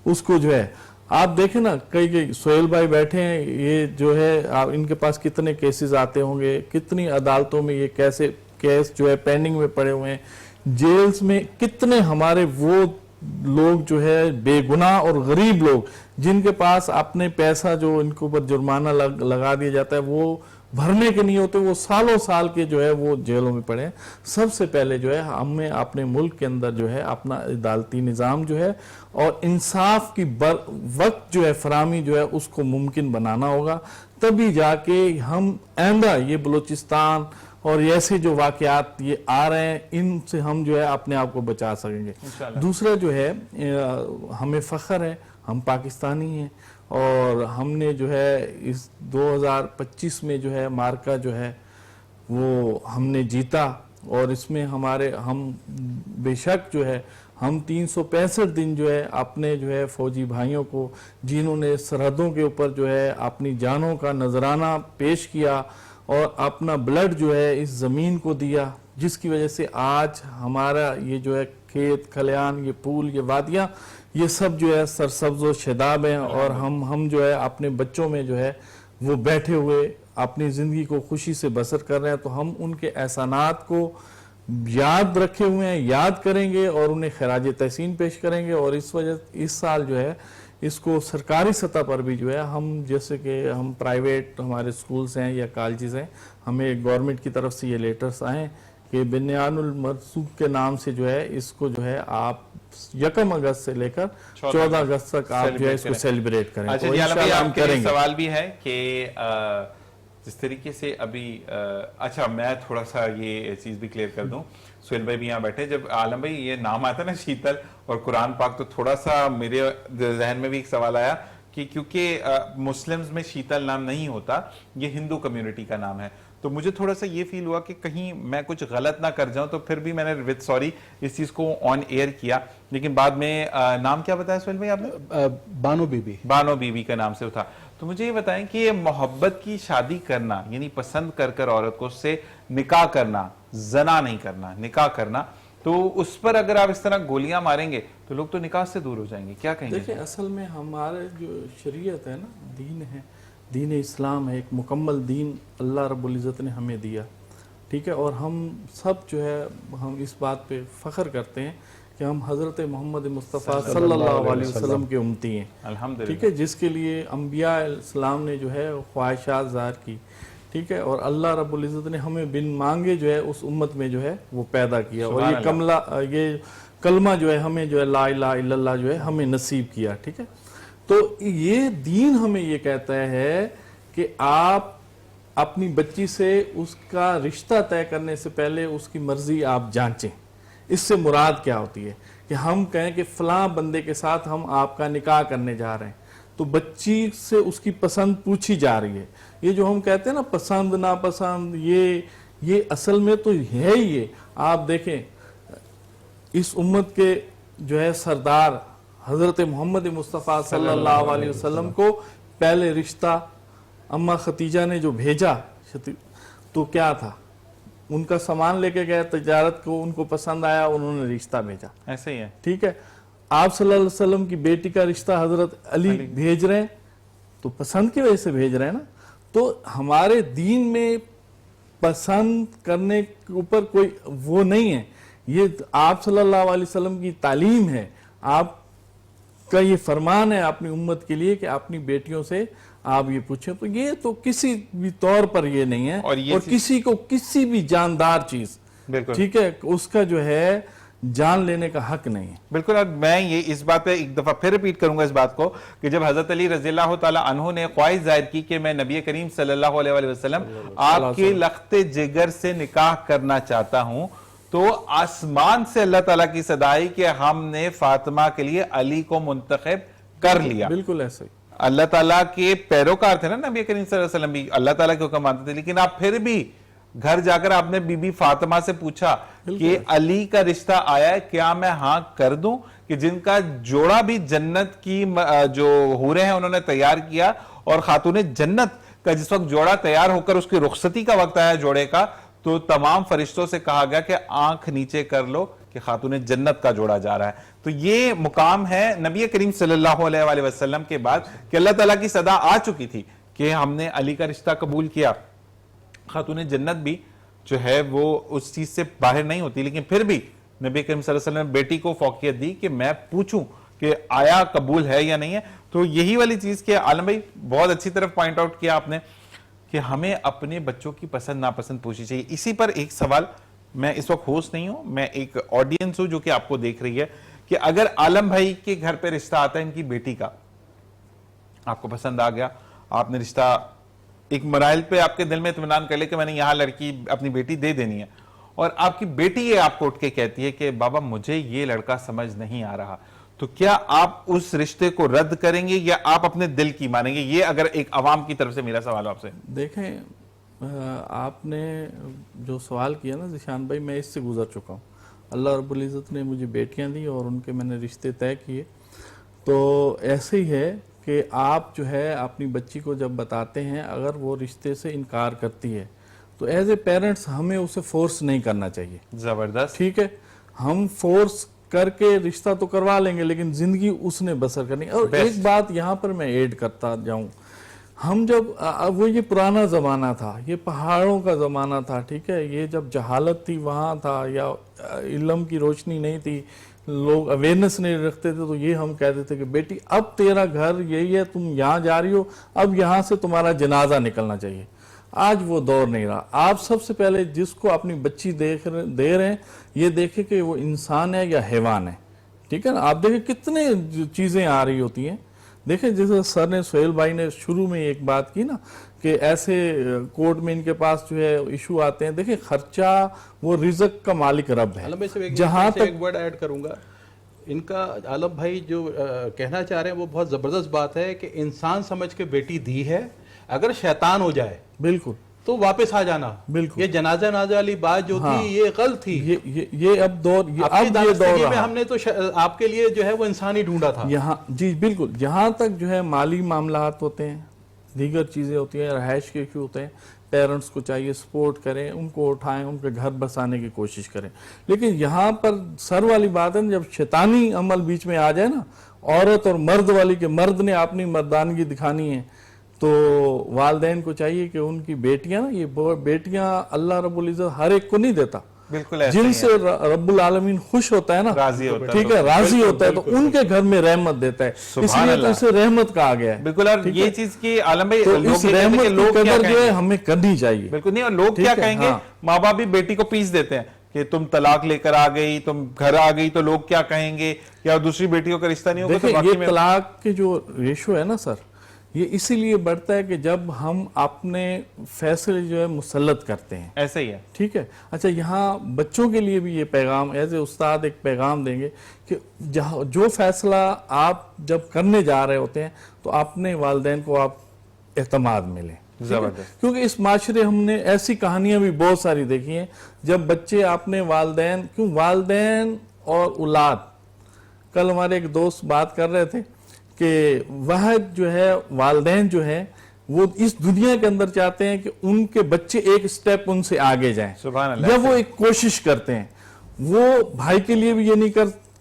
उसको जो है, आप देखें ना, कई सोहेल भाई बैठे हैं, ये जो है आप इनके पास कितने केसेस आते होंगे, कितनी अदालतों में ये कैसे केस जो है पेंडिंग में पड़े हुए हैं, जेल्स में कितने हमारे वो लोग जो है बेगुनाह और गरीब लोग, जिनके पास अपने पैसा जो इनके ऊपर जुर्माना लगा दिया जाता है वो भरने के नहीं होते, वो सालों साल के जो है वो जेलों में पड़े हैं। सबसे पहले जो है हमें अपने मुल्क के अंदर जो है अपना अदालती निज़ाम जो है और इंसाफ की वक्त जो है फरामी जो है उसको मुमकिन बनाना होगा, तभी जाके हम आइंदा ये बलूचिस्तान और ऐसे जो वाकयात ये आ रहे हैं, इनसे हम जो है अपने आप को बचा सकेंगे। दूसरा जो है, हमें फ़ख्र है, हम पाकिस्तानी हैं, और हमने जो है इस 2025 में जो है मार्का जो है वो हमने जीता, और इसमें हम बेशक जो है हम 365 दिन जो है अपने जो है फौजी भाइयों को, जिन्होंने सरहदों के ऊपर जो है अपनी जानों का नजराना पेश किया और अपना ब्लड जो है इस ज़मीन को दिया, जिसकी वजह से आज हमारा ये जो है खेत खलियान, ये पूल, ये वादियाँ, ये सब जो है सरसब्ज व शदाब हैं, और हम जो है अपने बच्चों में जो है वो बैठे हुए अपनी ज़िंदगी को खुशी से बसर कर रहे हैं। तो हम उनके एहसानात को याद रखे हुए हैं, याद करेंगे और उन्हें खराज तहसीन पेश करेंगे। और इस साल जो है इसको सरकारी सतह पर भी जो है हम, जैसे कि हम प्राइवेट हमारे स्कूल्स हैं या कॉलेजेस हैं, हमें गवर्नमेंट की तरफ से ये लेटर्स आए कि बिन्यानुल मरसूख के नाम से जो है इसको जो है आप 1 अगस्त से लेकर 14 अगस्त तक आप जो है इसको सेलिब्रेट करें। अच्छा जी, आपके लिए सवाल भी है कि जिस तरीके से अभी अच्छा मैं थोड़ा सा ये चीज भी क्लियर कर दूं, सोहेल भाई भी यहाँ बैठे, जब आलम भाई ये नाम आता ना शीतल और कुरान पाक, तो थोड़ा सा मेरे जहन में भी एक सवाल आया कि क्योंकि मुस्लिम्स में शीतल नाम नहीं होता, ये हिंदू कम्युनिटी का नाम है, तो मुझे थोड़ा सा ये फील हुआ कि कहीं मैं कुछ गलत ना कर जाऊं, तो फिर भी मैंने विद सॉरी इस चीज को ऑन एयर किया। लेकिन बाद में नाम क्या बताया सोहेल भाई आपने? बानो बीबी। बानो बीबी का नाम से था। तो मुझे ये बताएं कि ये मोहब्बत की शादी करना, यानी पसंद कर कर औरत को उससे निकाह करना, जना नहीं करना, निकाह करना, तो उस पर अगर आप इस तरह गोलियां मारेंगे तो लोग तो निकाह से दूर हो जाएंगे, क्या कहेंगे? देखिए असल में हमारे जो शरीयत है ना, दीन है, दीन इस्लाम है, एक मुकम्मल दीन अल्लाह रब्बुल इज़्ज़त ने हमें दिया, ठीक है। और हम सब जो है हम इस बात पे फ़ख्र करते हैं कि हम हज़रत मोहम्मद मुस्तफ़ा सल्लल्लाहु अलैहि वसल्लम के उम्मती हैं, अल्हम्दुलिल्लाह, ठीक है, जिसके लिए अम्बिया इस्लाम ने जो है ख्वाहिशात ज़ाहिर की, ठीक है। और अल्लाह रब्बुल इज़्ज़त ने हमें बिन मांगे जो है उस उम्मत में जो है वो पैदा किया, और ये कलमा जो है हमें जो है ला इलाहा इल्लल्लाह जो है हमें नसीब किया, ठीक है। तो ये दीन हमें ये कहता है कि आप अपनी बच्ची से उसका रिश्ता तय करने से पहले उसकी मर्जी आप जांचें। इससे मुराद क्या होती है कि हम कहें कि फलां बंदे के साथ हम आपका निकाह करने जा रहे हैं, तो बच्ची से उसकी पसंद पूछी जा रही है। ये जो हम कहते हैं ना पसंद नापसंद, ये असल में तो है ही है। आप देखें इस उम्मत के जो है सरदार हजरत मोहम्मद मुस्तफ़ा सल्लल्लाहु अलैहि वसल्लम को पहले रिश्ता अम्मा खतीजा ने जो भेजा तो क्या था, उनका सामान लेके गए तजारत को, उनको पसंद आया, उन्होंने रिश्ता भेजा, ऐसे ही है, ठीक है। आप सल्लल्लाहु अलैहि वसल्लम की बेटी का रिश्ता हजरत अली भेज रहे हैं तो पसंद की वजह से भेज रहे हैं ना। तो हमारे दीन में पसंद करने के ऊपर कोई वो नहीं है, ये आप सल्लल्लाहु अलैहि वसल्लम की तालीम है, आपका ये फरमान है अपनी उम्मत के लिए कि अपनी बेटियों से आप ये पूछें। तो ये तो किसी भी तौर पर ये नहीं है, और किसी को किसी भी जानदार चीज, ठीक है, उसका जो है जान लेने का हक नहीं है। बिल्कुल। और मैं ये इस बात पे एक दफा फिर रिपीट करूंगा इस बात को कि जब हजरत अली रज़ियल्लाहु ताला अन्हु ने ख्वाहिश जाहिर की कि मैं नबी करीम सल्लल्लाहु अलैहि वसल्लम आपके लख्ते जिगर से निकाह करना चाहता हूं, तो आसमान से अल्लाह ताला की सदा आई कि हमने फातिमा के लिए अली को मुंतखब कर लिया। बिल्कुल ऐसे ही अल्लाह ताला के पैरोकार थे ना नबी करीम सल्लल्लाहु अलैहि वसल्लम भी, अल्लाह ताला के हुक्म मानते थे, लेकिन आप फिर भी घर जाकर आपने बीबी फातिमा से पूछा कि अली का रिश्ता आया है, क्या मैं हाँ कर दूं? कि जिनका जोड़ा भी जन्नत की जो हूरें हैं उन्होंने तैयार किया, और खातूने जन्नत का जिस वक्त जोड़ा तैयार होकर उसकी रुखसती का वक्त आया जोड़े का, तो तमाम फरिश्तों से कहा गया कि आंख नीचे कर लो कि खातूने जन्नत का जोड़ा जा रहा है। तो ये मुकाम है नबी करीम सल्लल्लाहु अलैहि वसल्लम के बाद कि अल्लाह ताला की सदा आ चुकी थी कि हमने अली का रिश्ता कबूल किया। खातूने जन्नत भी जो है वो उस चीज से बाहर नहीं होती, लेकिन फिर भी नबी करीम सल्लल्लाहु अलैहि वसल्लम ने बेटी को फौकियत दी कि मैं पूछूं कि आया कबूल है या नहीं है। तो यही वाली चीज के आलम भाई बहुत अच्छी तरफ पॉइंट आउट किया आपने कि हमें अपने बच्चों की पसंद नापसंद पूछनी चाहिए। इसी पर एक सवाल, मैं इस वक्त होस्ट नहीं हूं, मैं एक ऑडियंस हूं जो कि आपको देख रही है, कि अगर आलम भाई के घर पे रिश्ता आता है इनकी बेटी का, आपको पसंद आ गया, आपने रिश्ता एक मराइल पे आपके दिल में इत्मीनान कर ले कि मैंने यहां लड़की अपनी बेटी दे देनी है, और आपकी बेटी ये आपको उठ के कहती है कि बाबा मुझे ये लड़का समझ नहीं आ रहा, तो क्या आप उस रिश्ते को रद्द करेंगे या आप अपने दिल की मानेंगे? ये अगर एक अवाम की तरफ से मेरा सवाल आपसे। देखें, आपने जो सवाल किया ना जिशान भाई, मैं इससे गुजर चुका हूँ। अल्लाह रब्बुल इज़्ज़त ने मुझे बेटियां दी और उनके मैंने रिश्ते तय किए। तो ऐसे ही है कि आप जो है अपनी बच्ची को जब बताते हैं, अगर वो रिश्ते से इनकार करती है तो एज ए पेरेंट्स हमें उसे फोर्स नहीं करना चाहिए। जबरदस्त, ठीक है, हम फोर्स करके रिश्ता तो करवा लेंगे लेकिन जिंदगी उसने बसर करनी। और एक बात यहाँ पर मैं ऐड करता जाऊं, हम जब वो ये पुराना ज़माना था, ये पहाड़ों का ज़माना था, ठीक है, ये जब जहालत थी वहाँ था, या इल्म की रोशनी नहीं थी, लोग अवेयरनेस नहीं रखते थे, तो ये हम कहते थे कि बेटी अब तेरा घर यही है, तुम यहाँ जा रही हो, अब यहाँ से तुम्हारा जनाजा निकलना चाहिए। आज वो दौर नहीं रहा। आप सबसे पहले जिसको अपनी बच्ची दे रहे हैं, ये देखें कि वो इंसान है या हैवान है, ठीक है ना। आप देखें कितने चीज़ें आ रही होती हैं। देखें जैसे सर ने, सोहेल भाई ने शुरू में एक बात की ना कि ऐसे कोर्ट में इनके पास जो है इशू आते हैं। देखिए खर्चा वो रिज़्क का मालिक रब है। जहां तक एक वर्ड ऐड करूंगा, इनका आलम भाई जो कहना चाह रहे हैं वो बहुत ज़बरदस्त बात है कि इंसान समझ के बेटी दी है, अगर शैतान हो जाए बिल्कुल तो वापस आ जाना। बिल्कुल। ये जनाजा नाजा वाली बात जो हाँ, थी ये गलत थी। ये अब दौर, ये दौर में हमने तो आपके लिए जो है वो इंसान ही ढूंढा था। यहाँ जी बिल्कुल, जहाँ तक जो है माली मामलात होते हैं, दीगर चीजें होती हैं, रहायश के इशू होते हैं, पेरेंट्स को चाहिए सपोर्ट करें, उनको उठाएं, उनके घर बसाने की कोशिश करें। लेकिन यहाँ पर सर वाली बात है, जब शैतानी अमल बीच में आ जाए ना, औरत और मर्द वाली के मर्द ने अपनी मर्दानगी दिखानी है, तो वालिदैन को चाहिए कि उनकी बेटियां ना, ये बेटियां अल्लाह रब्बुल इज्जत हर एक को नहीं देता, बिल्कुल जिनसे रब्बुल आलमीन खुश होता है ना, राजी होता है, ठीक है, राजी होता है, तो उनके घर में रहमत देता है, इसलिए तो इसे रहमत कहा गया है। बिल्कुल। और ये चीज की आलम भाई, तो इस रहमत की कदर जो है हमें करनी चाहिए। बिल्कुल नहीं, और लोग क्या कहेंगे, हाँ। माँ बाप भी बेटी को पीस देते हैं कि तुम तलाक लेकर आ गई, तुम घर आ गई तो लोग क्या कहेंगे, या दूसरी बेटियों का रिश्ता नहीं होगा। देखिए, ये तलाक के जो रेशो है ना सर, ये इसीलिए बढ़ता है कि जब हम अपने फैसले जो है मुसल्लत करते हैं। ऐसे ही है, ठीक है। अच्छा, यहाँ बच्चों के लिए भी ये पैगाम एज ए उस्ताद एक पैगाम देंगे कि जहाँ जो फैसला आप जब करने जा रहे होते हैं तो अपने वालिदैन को आप एतमाद मिले, जबरदस्त। क्योंकि इस माशरे हमने ऐसी कहानियां भी बहुत सारी देखी हैं, जब बच्चे अपने वालिदैन, क्यों वालिदैन और औलाद, कल हमारे एक दोस्त बात कर रहे थे कि वह जो है वालिदैन जो है वो इस दुनिया के अंदर चाहते हैं कि उनके बच्चे एक स्टेप उनसे आगे जाएं, सुभान अल्लाह, या वो एक कोशिश करते हैं। वो भाई के लिए भी ये नहीं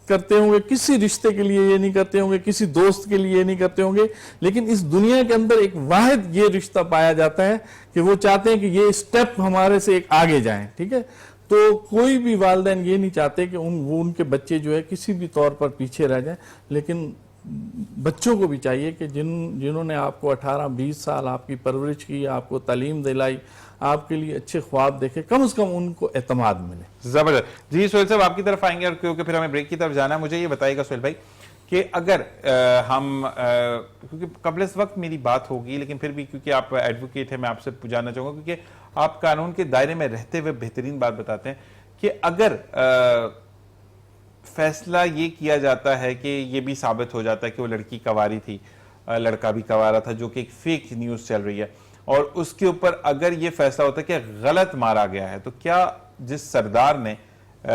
करते होंगे, किसी रिश्ते के लिए ये नहीं करते होंगे, किसी दोस्त के लिए ये नहीं करते होंगे, लेकिन इस दुनिया के अंदर एक वाहिद ये रिश्ता पाया जाता है कि वो चाहते हैं कि ये स्टेप हमारे से एक आगे जाएं। ठीक है, तो कोई भी वालिदैन ये नहीं चाहते कि वो उनके बच्चे जो है किसी भी तौर पर पीछे रह जाएं, लेकिन बच्चों को भी चाहिए कि जिन्होंने आपको 18-20 साल आपकी परवरिश की, आपको तालीम दिलाई, आपके लिए अच्छे ख्वाब देखे, कम से कम उनको एतमाद मिले। जबरदस्त। जी सोहेल साहब, आपकी तरफ आएंगे, और क्योंकि फिर हमें ब्रेक की तरफ जाना है, मुझे ये बताइएगा सोहेल भाई कि अगर क्योंकि कबल इस वक्त मेरी बात होगी, लेकिन फिर भी क्योंकि आप एडवोकेट हैं, मैं आपसे जानना चाहूंगा, क्योंकि आप कानून के दायरे में रहते हुए बेहतरीन बात बताते हैं कि अगर फैसला ये किया जाता है कि ये भी साबित हो जाता है कि वो लड़की कवारी थी, लड़का भी कवारा था, जो कि एक फेक न्यूज चल रही है, और उसके ऊपर अगर ये फैसला होता है कि गलत मारा गया है, तो क्या जिस सरदार ने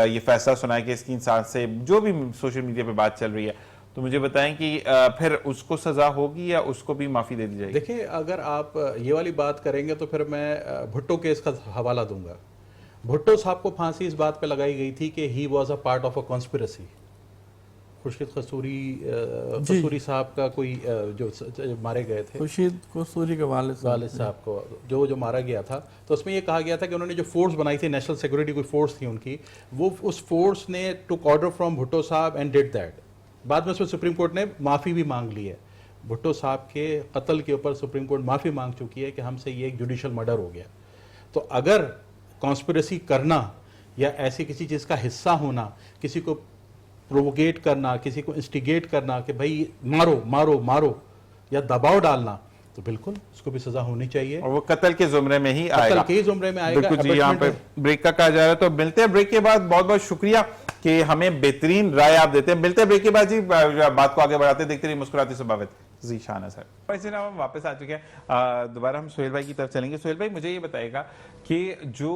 ये फैसला सुनाया कि इसकी इंसान से जो भी सोशल मीडिया पे बात चल रही है, तो मुझे बताएं कि फिर उसको सजा होगी या उसको भी माफी दे दी जाएगी? देखिए, अगर आप ये वाली बात करेंगे तो फिर मैं भुट्टो केस का हवाला दूंगा। भुट्टो साहब को फांसी इस बात पे लगाई गई थी कि he was a part of a conspiracy. Khurshid Kasuri साहब का कोई जो मारे गए थे, खुर्शीद कसूरी के वालिद साहब को जो मारा गया था, तो उसमें ये कहा गया था कि उन्होंने जो फोर्स बनाई थी, नेशनल सिक्योरिटी कोई फोर्स थी उनकी, वो उस फोर्स ने टुक ऑर्डर फ्रॉम भुट्टो साहब एंड डिड दैट। बाद में उसमें सुप्रीम कोर्ट ने माफ़ी भी मांग ली है। भुट्टो साहब के कत्ल के ऊपर सुप्रीम कोर्ट माफ़ी मांग चुकी है कि हमसे ये एक जुडिशियल मर्डर हो गया। तो अगर कॉन्स्पिरेसी करना या ऐसी किसी चीज़ का हिस्सा होना, किसी को प्रोवोकेट करना, किसी को इंस्टिगेट करना कि भाई मारो मारो मारो, या दबाव डालना, तो बिल्कुल उसको भी सजा होनी चाहिए, और वो कत्ल के जुमरे में ही आएगा, कत्ल के जुमरे में आएगा। बिल्कुल जी। यहाँ पे ब्रेक का कहा जा रहा है, तो मिलते हैं ब्रेक के बाद। बहुत बहुत शुक्रिया कि हमें बेहतरीन राय आप देते हैं। मिलते हैं ब्रेक के बाद जी, बात को आगे बढ़ाते, देखते रहिए मुस्कुराती स्वभावित जी शाना सर। इसी हम वापस आ चुके हैं, दोबारा हम सोहेल भाई की तरफ चलेंगे। सोहेल भाई, मुझे ये बताएगा कि जो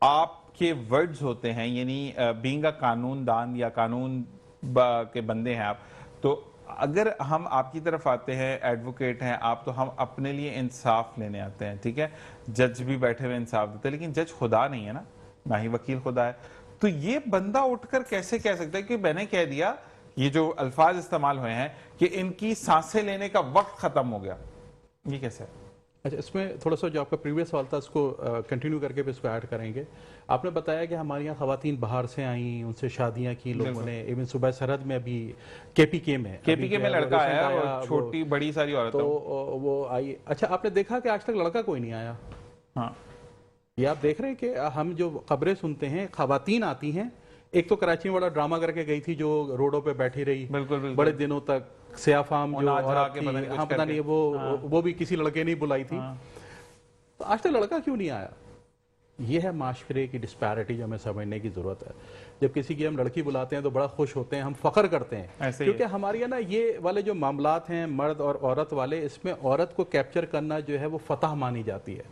आपके वर्ड्स होते हैं, यानी बीइंग अ कानूनदान या कानून के बंदे हैं आप, तो अगर हम आपकी तरफ आते हैं, एडवोकेट हैं आप, तो हम अपने लिए इंसाफ लेने आते हैं, ठीक है, जज भी बैठे हुए इंसाफ देते हैं, लेकिन जज खुदा नहीं है ना ही वकील खुदा है। तो ये बंदा उठकर कैसे कह सकता है कि मैंने कह दिया, ये जो अल्फाज इस्तेमाल हुए हैं कि इनकी सांसें लेने का वक्त खत्म हो गया, ये कैसे है? अच्छा, इसमें थोड़ा सा जो आपका प्रीवियस सवाल था उसको कंटिन्यू करके इसको ऐड करेंगे। आपने बताया कि हमारे यहाँ खवातीन बाहर से आई, उनसे शादियां की लोगों ने, इवन सुबह सरहद में अभी केपीके में लड़का आया, छोटी बड़ी सारी औरतें, तो वो आई। अच्छा, आपने देखा कि आज तक लड़का कोई नहीं आया? हाँ, ये आप देख रहे हैं कि हम जो खबरें सुनते हैं, खवातीन आती हैं। एक तो कराची में बड़ा ड्रामा करके गई थी, जो रोडों पे बैठी रही बिल्कुल बड़े दिनों तक, सियाफाम जो पता नहीं वो भी किसी लड़के ने बुलाई थी। तो आज तक लड़का क्यों नहीं आया? ये है माशरे की डिस्पैरिटी जो हमें समझने की जरूरत है। जब किसी की हम लड़की बुलाते हैं तो बड़ा खुश होते हैं, हम फख्र करते हैं, क्योंकि हमारे ना ये वाले जो मामलात हैं मर्द और औरत वाले, इसमें औरत को कैप्चर करना जो है वो फतह मानी जाती है।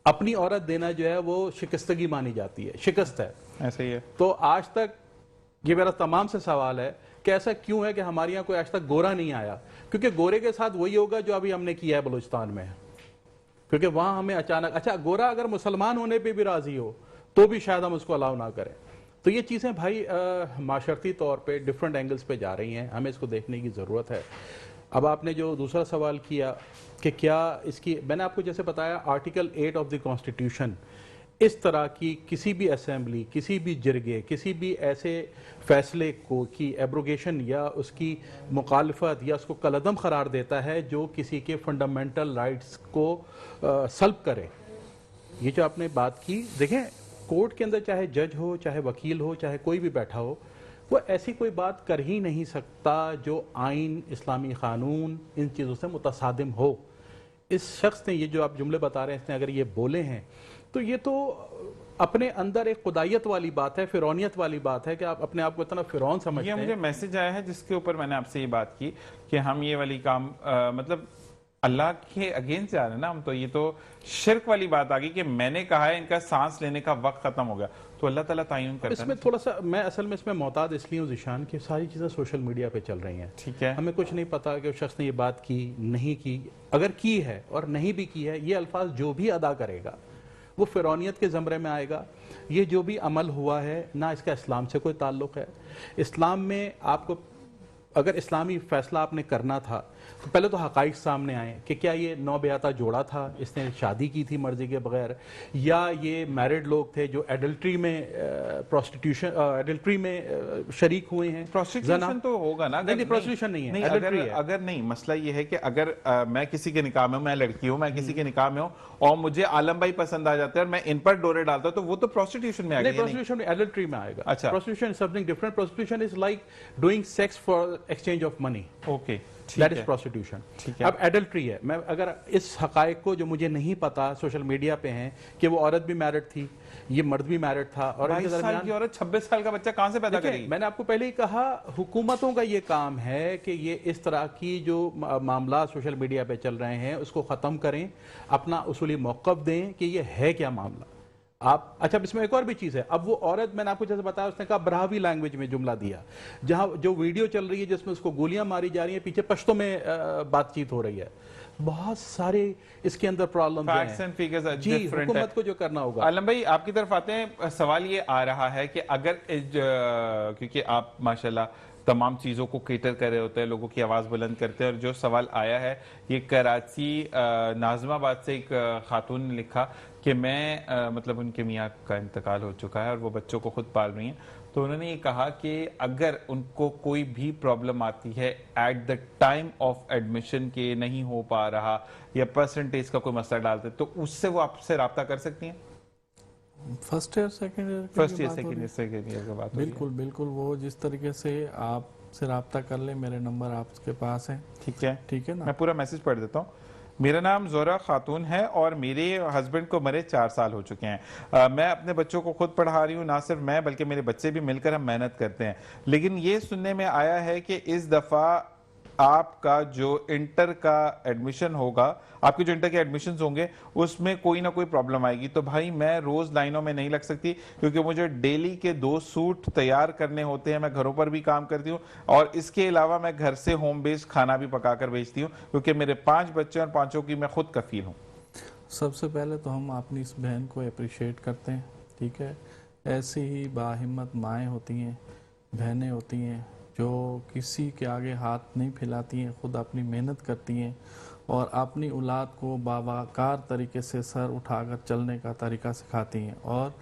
अपनी औरत देना जो है वो शिकस्तगी मानी जाती है, शिकस्त है। ऐसे ही है। तो आज तक ये मेरा तमाम से सवाल है कि ऐसा क्यों है कि हमारे यहाँ कोई आज तक गोरा नहीं आया? क्योंकि गोरे के साथ वही होगा जो अभी हमने किया है बलूचिस्तान में, क्योंकि वहां हमें अचानक, अच्छा गोरा अगर मुसलमान होने पे भी राजी हो तो भी शायद हम उसको अलाउ ना करें। तो ये चीज़ें भाई माशरती तौर पे डिफरेंट एंगल्स पे जा रही हैं, हमें इसको देखने की ज़रूरत है। अब आपने जो दूसरा सवाल किया कि क्या इसकी, मैंने आपको जैसे बताया आर्टिकल 8 ऑफ द कॉन्स्टिट्यूशन इस तरह की किसी भी असेंबली, किसी भी जिरगे, किसी भी ऐसे फैसले को की एब्रोगेशन या उसकी मुखालफत या उसको कलअदम करार देता है जो किसी के फंडामेंटल राइट्स को सल्ब करे। ये जो आपने बात की, देखें कोर्ट के अंदर चाहे जज हो, चाहे वकील हो, चाहे कोई भी बैठा हो, वो ऐसी कोई बात कर ही नहीं सकता जो आइन, इस्लामी कानून, इन चीज़ों से मुतसादिम हो। इस शख्स ने ये जो आप जुमले बता रहे हैं, इसने अगर ये बोले हैं तो ये तो अपने अंदर एक खुदायत वाली बात है, फिरौनियत वाली बात है कि आप अपने आप को इतना फिरौन समझते हैं। ये मुझे मैसेज आया है जिसके ऊपर मैंने आपसे ये बात की कि हम ये वाली काम मतलब अल्लाह के अगेंस्ट जा रहे हैं ना हम, तो ये तो शिर्क वाली बात आ गई कि मैंने कहा है इनका सांस लेने का वक्त खत्म हो गया, तो अल्लाह ताला तायुन करता है। इसमें थोड़ा सा मैं असल में इसमें मोहताद इसलिए हूँ ज़िशान कि सारी चीज़ें सोशल मीडिया पे चल रही हैं। ठीक है, हमें कुछ नहीं पता कि उस शख्स ने ये बात की, नहीं की, अगर की है और नहीं भी की है, ये अल्फाज जो भी अदा करेगा वो फिरौनियत के ज़मरे में आएगा। ये जो भी अमल हुआ है ना इसका इस्लाम से कोई ताल्लुक़ है। इस्लाम में आपको अगर इस्लामी फैसला आपने करना था तो पहले तो हक़ाइक़ सामने आए कि क्या ये नौबयाता जोड़ा था, इसने शादी की थी मर्जी के बगैर, या ये मैरिड लोग थे जो एडल्ट्री में एडल्ट्री में शरीक हुए हैं। प्रोस्टिट्यूशन तो होगा ना? नहीं, प्रोस्टिट्यूशन नहीं है, एडल्ट्री है। अगर नहीं, मसला ये है कि अगर मैं किसी के निकाह में हूं, मैं लड़की हूं, मैं किसी के निकाह में हूं और मुझे आलम भाई पसंद आ जाते हैं और मैं इन पर डोरे डालता हूं, तो वो तो प्रोस्टिट्यूशन में आ गया। प्रोस्टिट्यूशन एडल्ट्री में आएगा। अच्छा, prostitution is something different. Prostitution is like doing sex for exchange of money. Okay, that is prostitution. अब एडल्ट्री है, मैं अगर इस हकायक को जो मुझे नहीं पता सोशल मीडिया पे हैं कि वो औरत भी मैरिड थी, ये मर्द भी मैरिड था, और 22 साल की औरत 26 साल का बच्चा कहां से पैदा करेगी? मैंने आपको पहले ही कहा हुकूमतों का ये काम है कि ये इस तरह की जो मामला सोशल मीडिया पे चल रहे हैं उसको ख़त्म करें, अपना उसूली मौक़िफ़ दें कि ये है क्या मामला। आप अच्छा, इसमें एक और भी चीज़ है। अब वो औरत, मैंने आपको जैसे बताया, उसने कहा बरावी लैंग्वेज में जुमला दिया, जहां जो वीडियो चल रही है जिसमें उसको गोलियां मारी जा रही हैं, पीछे पश्तो में बातचीत हो रही है। बहुत सारे इसके अंदर प्रॉब्लम हैं जी, हुकूमत को जो करना होगा। आलम भाई आपकी तरफ आते हैं, सवाल ये आ रहा है कि अगर क्योंकि आप माशाल्लाह तमाम चीज़ों को केटर कर रहे होते हैं, लोगों की आवाज़ बुलंद करते हैं, और जो सवाल आया है ये कराची नाजमाबाद से एक खातून ने लिखा कि मैं मतलब उनके मियाँ का इंतकाल हो चुका है और वो बच्चों को खुद पाल रही हैं, तो उन्होंने ये कहा कि अगर उनको कोई भी प्रॉब्लम आती है at the time of admission के नहीं हो पा रहा या परसेंटेज का कोई मसला डालते, तो उससे वो आपसे रब्ता कर सकती हैं? फर्स्ट ईयर सेकेंड ईयर की बात। बिल्कुल बिल्कुल, वो जिस तरीके से आपसे रब्ता कर ले, मेरे नंबर आपके पास है। ठीक है, ठीक है ना? मैं पूरा मैसेज पढ़ देता हूँ। मेरा नाम जोरा खातून है और मेरे हस्बैंड को मरे 4 साल हो चुके हैं। मैं अपने बच्चों को खुद पढ़ा रही हूँ, ना सिर्फ मैं बल्कि मेरे बच्चे भी मिलकर हम मेहनत करते हैं, लेकिन ये सुनने में आया है कि इस दफ़ा आपका जो इंटर का एडमिशन होगा, आपके जो इंटर के एडमिशन्स होंगे उसमें कोई ना कोई प्रॉब्लम आएगी। तो भाई मैं रोज लाइनों में नहीं लग सकती क्योंकि मुझे डेली के 2 सूट तैयार करने होते हैं, मैं घरों पर भी काम करती हूँ और इसके अलावा मैं घर से होम बेस्ड खाना भी पकाकर बेचती हूँ क्योंकि मेरे 5 बच्चे और 5 की मैं खुद कफील हूँ। सबसे पहले तो हम अपनी इस बहन को अप्रिशिएट करते हैं। ठीक है, ऐसी ही बाहिम्मत माएँ होती हैं, बहनें होती हैं जो किसी के आगे हाथ नहीं फैलाती हैं, खुद अपनी मेहनत करती हैं और अपनी औलाद को बावकार तरीके से सर उठाकर चलने का तरीका सिखाती हैं और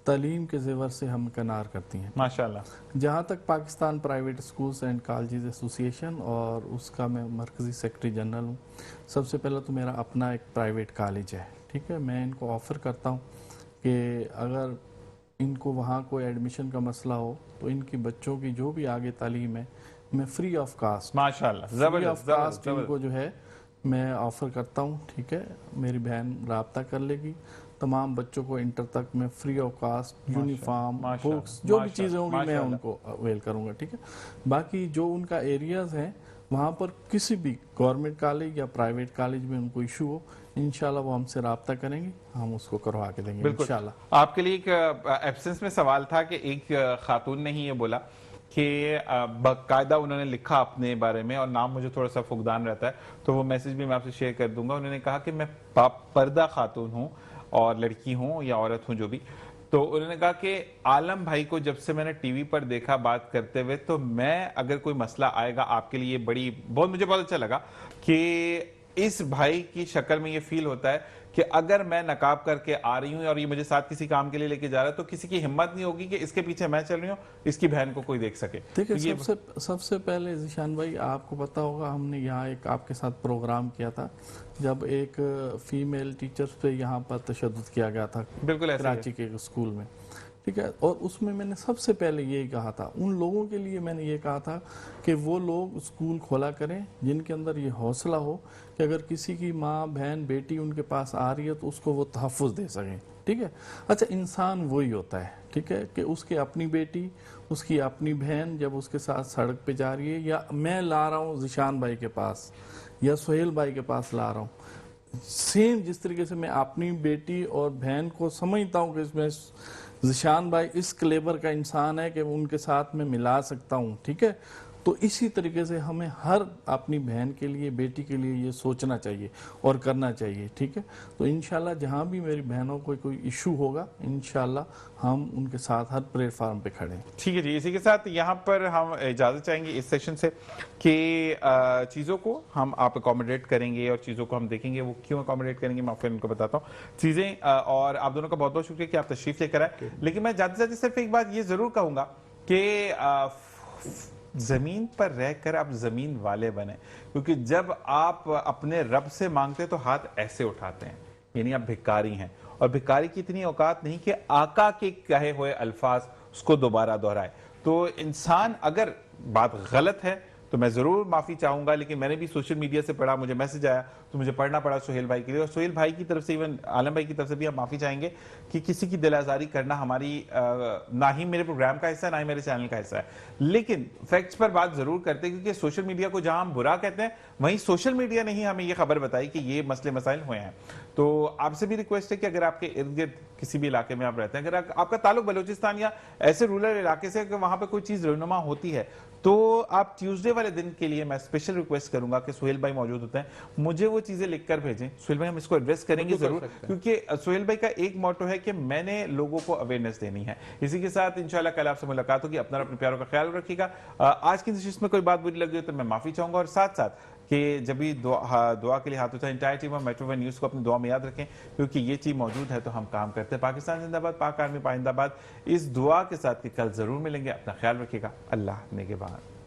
तालीम के ज़ेवर से हमकनार करती हैं माशाल्लाह। जहाँ तक Pakistan private schools and colleges association और उसका मैं मरकज़ी सेक्रेटरी जनरल हूँ। सबसे पहले तो मेरा अपना एक प्राइवेट कॉलेज है। ठीक है, मैं इनको ऑफ़र करता हूँ कि अगर इनको वहाँ कोई एडमिशन का मसला हो तो इनकी बच्चों की जो भी आगे तालीम है मैं फ्री ऑफ कास्ट, माशाल्लाह, फ्री ऑफ कास्ट इनको जो है मैं ऑफ़र करता हूँ। ठीक है, मेरी बहन राब्ता कर लेगी, तमाम बच्चों को इंटर तक मैं free of cost uniform, books, जो भी चीज़ें होंगी मैं उनको अवेल करूँगा। ठीक है, बाकी जो उनका एरियाज़ हैं वहाँ पर किसी भी गवर्नमेंट कॉलेज या प्राइवेट कॉलेज में उनको इशू हो, इंशाल्लाह वो हमसे राब्ता करेंगे, हम उसको करवा के देंगे बिल्कुल। इंशाल्लाह। आपके लिए एक एब्सेंस में सवाल था कि एक खातून ने ही ये बोला कि बाकायदा उन्होंने लिखा अपने बारे में, और नाम मुझे थोड़ा सा फुकदान रहता है तो वो मैसेज भी मैं आपसे शेयर कर दूंगा। उन्होंने कहा कि मैं पर्दा खातून हूँ और लड़की हूँ या औरत हूँ जो भी, तो उन्होंने कहा कि आलम भाई को जब से मैंने टीवी पर देखा बात करते हुए, तो मैं अगर कोई मसला आएगा आपके लिए मुझे बहुत अच्छा लगा कि इस भाई की शक्ल में ये फील होता है कि अगर मैं नकाब करके आ रही हूं और ये मुझे साथ किसी काम के लिए लेके जा रहा है तो किसी की हिम्मत नहीं होगी कि इसके पीछे मैं चल रही हूं, इसकी बहन को कोई देख सके। देखिए, तो ये सबसे पहले जीशान भाई आपको पता होगा, हमने यहाँ एक आपके साथ प्रोग्राम किया था जब एक फीमेल टीचर्स पे यहाँ पर तशद्दुद किया गया था बिल्कुल कराची के स्कूल में, ठीक है। और उसमें मैंने सबसे पहले यही कहा था, उन लोगों के लिए मैंने ये कहा था कि वो लोग स्कूल खोला करें जिनके अंदर ये हौसला हो कि अगर किसी की माँ बहन बेटी उनके पास आ रही है तो उसको वो तहफ़्फ़ुज़ दे सकें, ठीक है। अच्छा, इंसान वही होता है, ठीक है, कि उसकी अपनी बेटी, उसकी अपनी बहन जब उसके साथ सड़क पे जा रही है, या मैं ला रहा हूँ ज़िशान भाई के पास या सोहेल भाई के पास ला रहा हूँ, सेम जिस तरीके से मैं अपनी बेटी और बहन को समझता हूँ कि इसमें ज़िशान भाई इस क्लेवर का इंसान है कि उनके साथ में मिला सकता हूँ, ठीक है। तो इसी तरीके से हमें हर अपनी बहन के लिए, बेटी के लिए ये सोचना चाहिए और करना चाहिए, ठीक है। तो इंशाल्लाह जहाँ भी मेरी बहनों को कोई इशू होगा, इंशाल्लाह हम उनके साथ हर प्लेटफार्म पे खड़े हैं। ठीक है जी, इसी के साथ यहाँ पर हम इजाज़त चाहेंगे इस सेशन से कि चीज़ों को हम आप अकोमोडेट करेंगे और चीज़ों को हम देखेंगे वो क्यों अकोमोडेट करेंगे, मैं फिर उनको बताता हूँ चीज़ें। और आप दोनों का बहुत बहुत शुक्रिया कि आप तशरीफ़ लेकर आए। लेकिन मैं जाते जाते सिर्फ एक बात ये ज़रूर कहूँगा कि जमीन पर रहकर आप जमीन वाले बने, क्योंकि जब आप अपने रब से मांगते तो हाथ ऐसे उठाते हैं, यानी आप भिखारी हैं। और भिखारी की इतनी औकात नहीं कि आका के कहे हुए अल्फाज उसको दोबारा दोहराए। तो इंसान, अगर बात गलत है तो मैं जरूर माफी चाहूंगा, लेकिन मैंने भी सोशल मीडिया से पढ़ा, मुझे मैसेज आया तो मुझे पढ़ना पड़ा सोहेल भाई के लिए, और सोहेल भाई की तरफ से, इवन आलम भाई की तरफ से भी हम माफी चाहेंगे कि किसी की दिल आजारी करना हमारी ना ही मेरे प्रोग्राम का हिस्सा है, ना ही मेरे चैनल का हिस्सा है। लेकिन फैक्ट्स पर बात जरूर करते हैं, क्योंकि सोशल मीडिया को जहां हम बुरा कहते हैं, वहीं सोशल मीडिया ने ही हमें ये खबर बताई कि ये मसले मसाइल हुए हैं। तो आपसे भी रिक्वेस्ट है कि अगर आपके इर्द गिर्द किसी भी इलाके में आप रहते हैं, अगर आपका ताल्लुक बलूचिस्तान या ऐसे रूरल इलाके से कि वहां पर कोई चीज रहनुमा होती है, तो आप ट्यूसडे वाले दिन के लिए मैं स्पेशल रिक्वेस्ट करूंगा कि सोहेल भाई मौजूद होते हैं, मुझे वो चीजें लिखकर भेजें। सोहेल भाई हम इसको एड्रेस करेंगे जरूर, क्योंकि सोहेल भाई का एक मोटो है कि मैंने लोगों को अवेयरनेस देनी है। इसी के साथ इंशाल्लाह कल आपसे मुलाकात होगी। अपना अपने प्यारों का ख्याल रखिएगा। आज की नशिश में कोई बात बुरी लगी हो तो मैं माफी चाहूंगा, और साथ साथ कि जब भी दुआ के लिए हाथ उठाएं, इंटायर टीम और मेट्रो वन न्यूज को अपनी दुआ में याद रखें, क्योंकि ये चीज मौजूद है तो हम काम करते हैं। पाकिस्तान जिंदाबाद, पाक आर्मी पाइंदाबाद। इस दुआ के साथ कि कल जरूर मिलेंगे। अपना ख्याल रखिएगा। अल्लाह ने के बाद।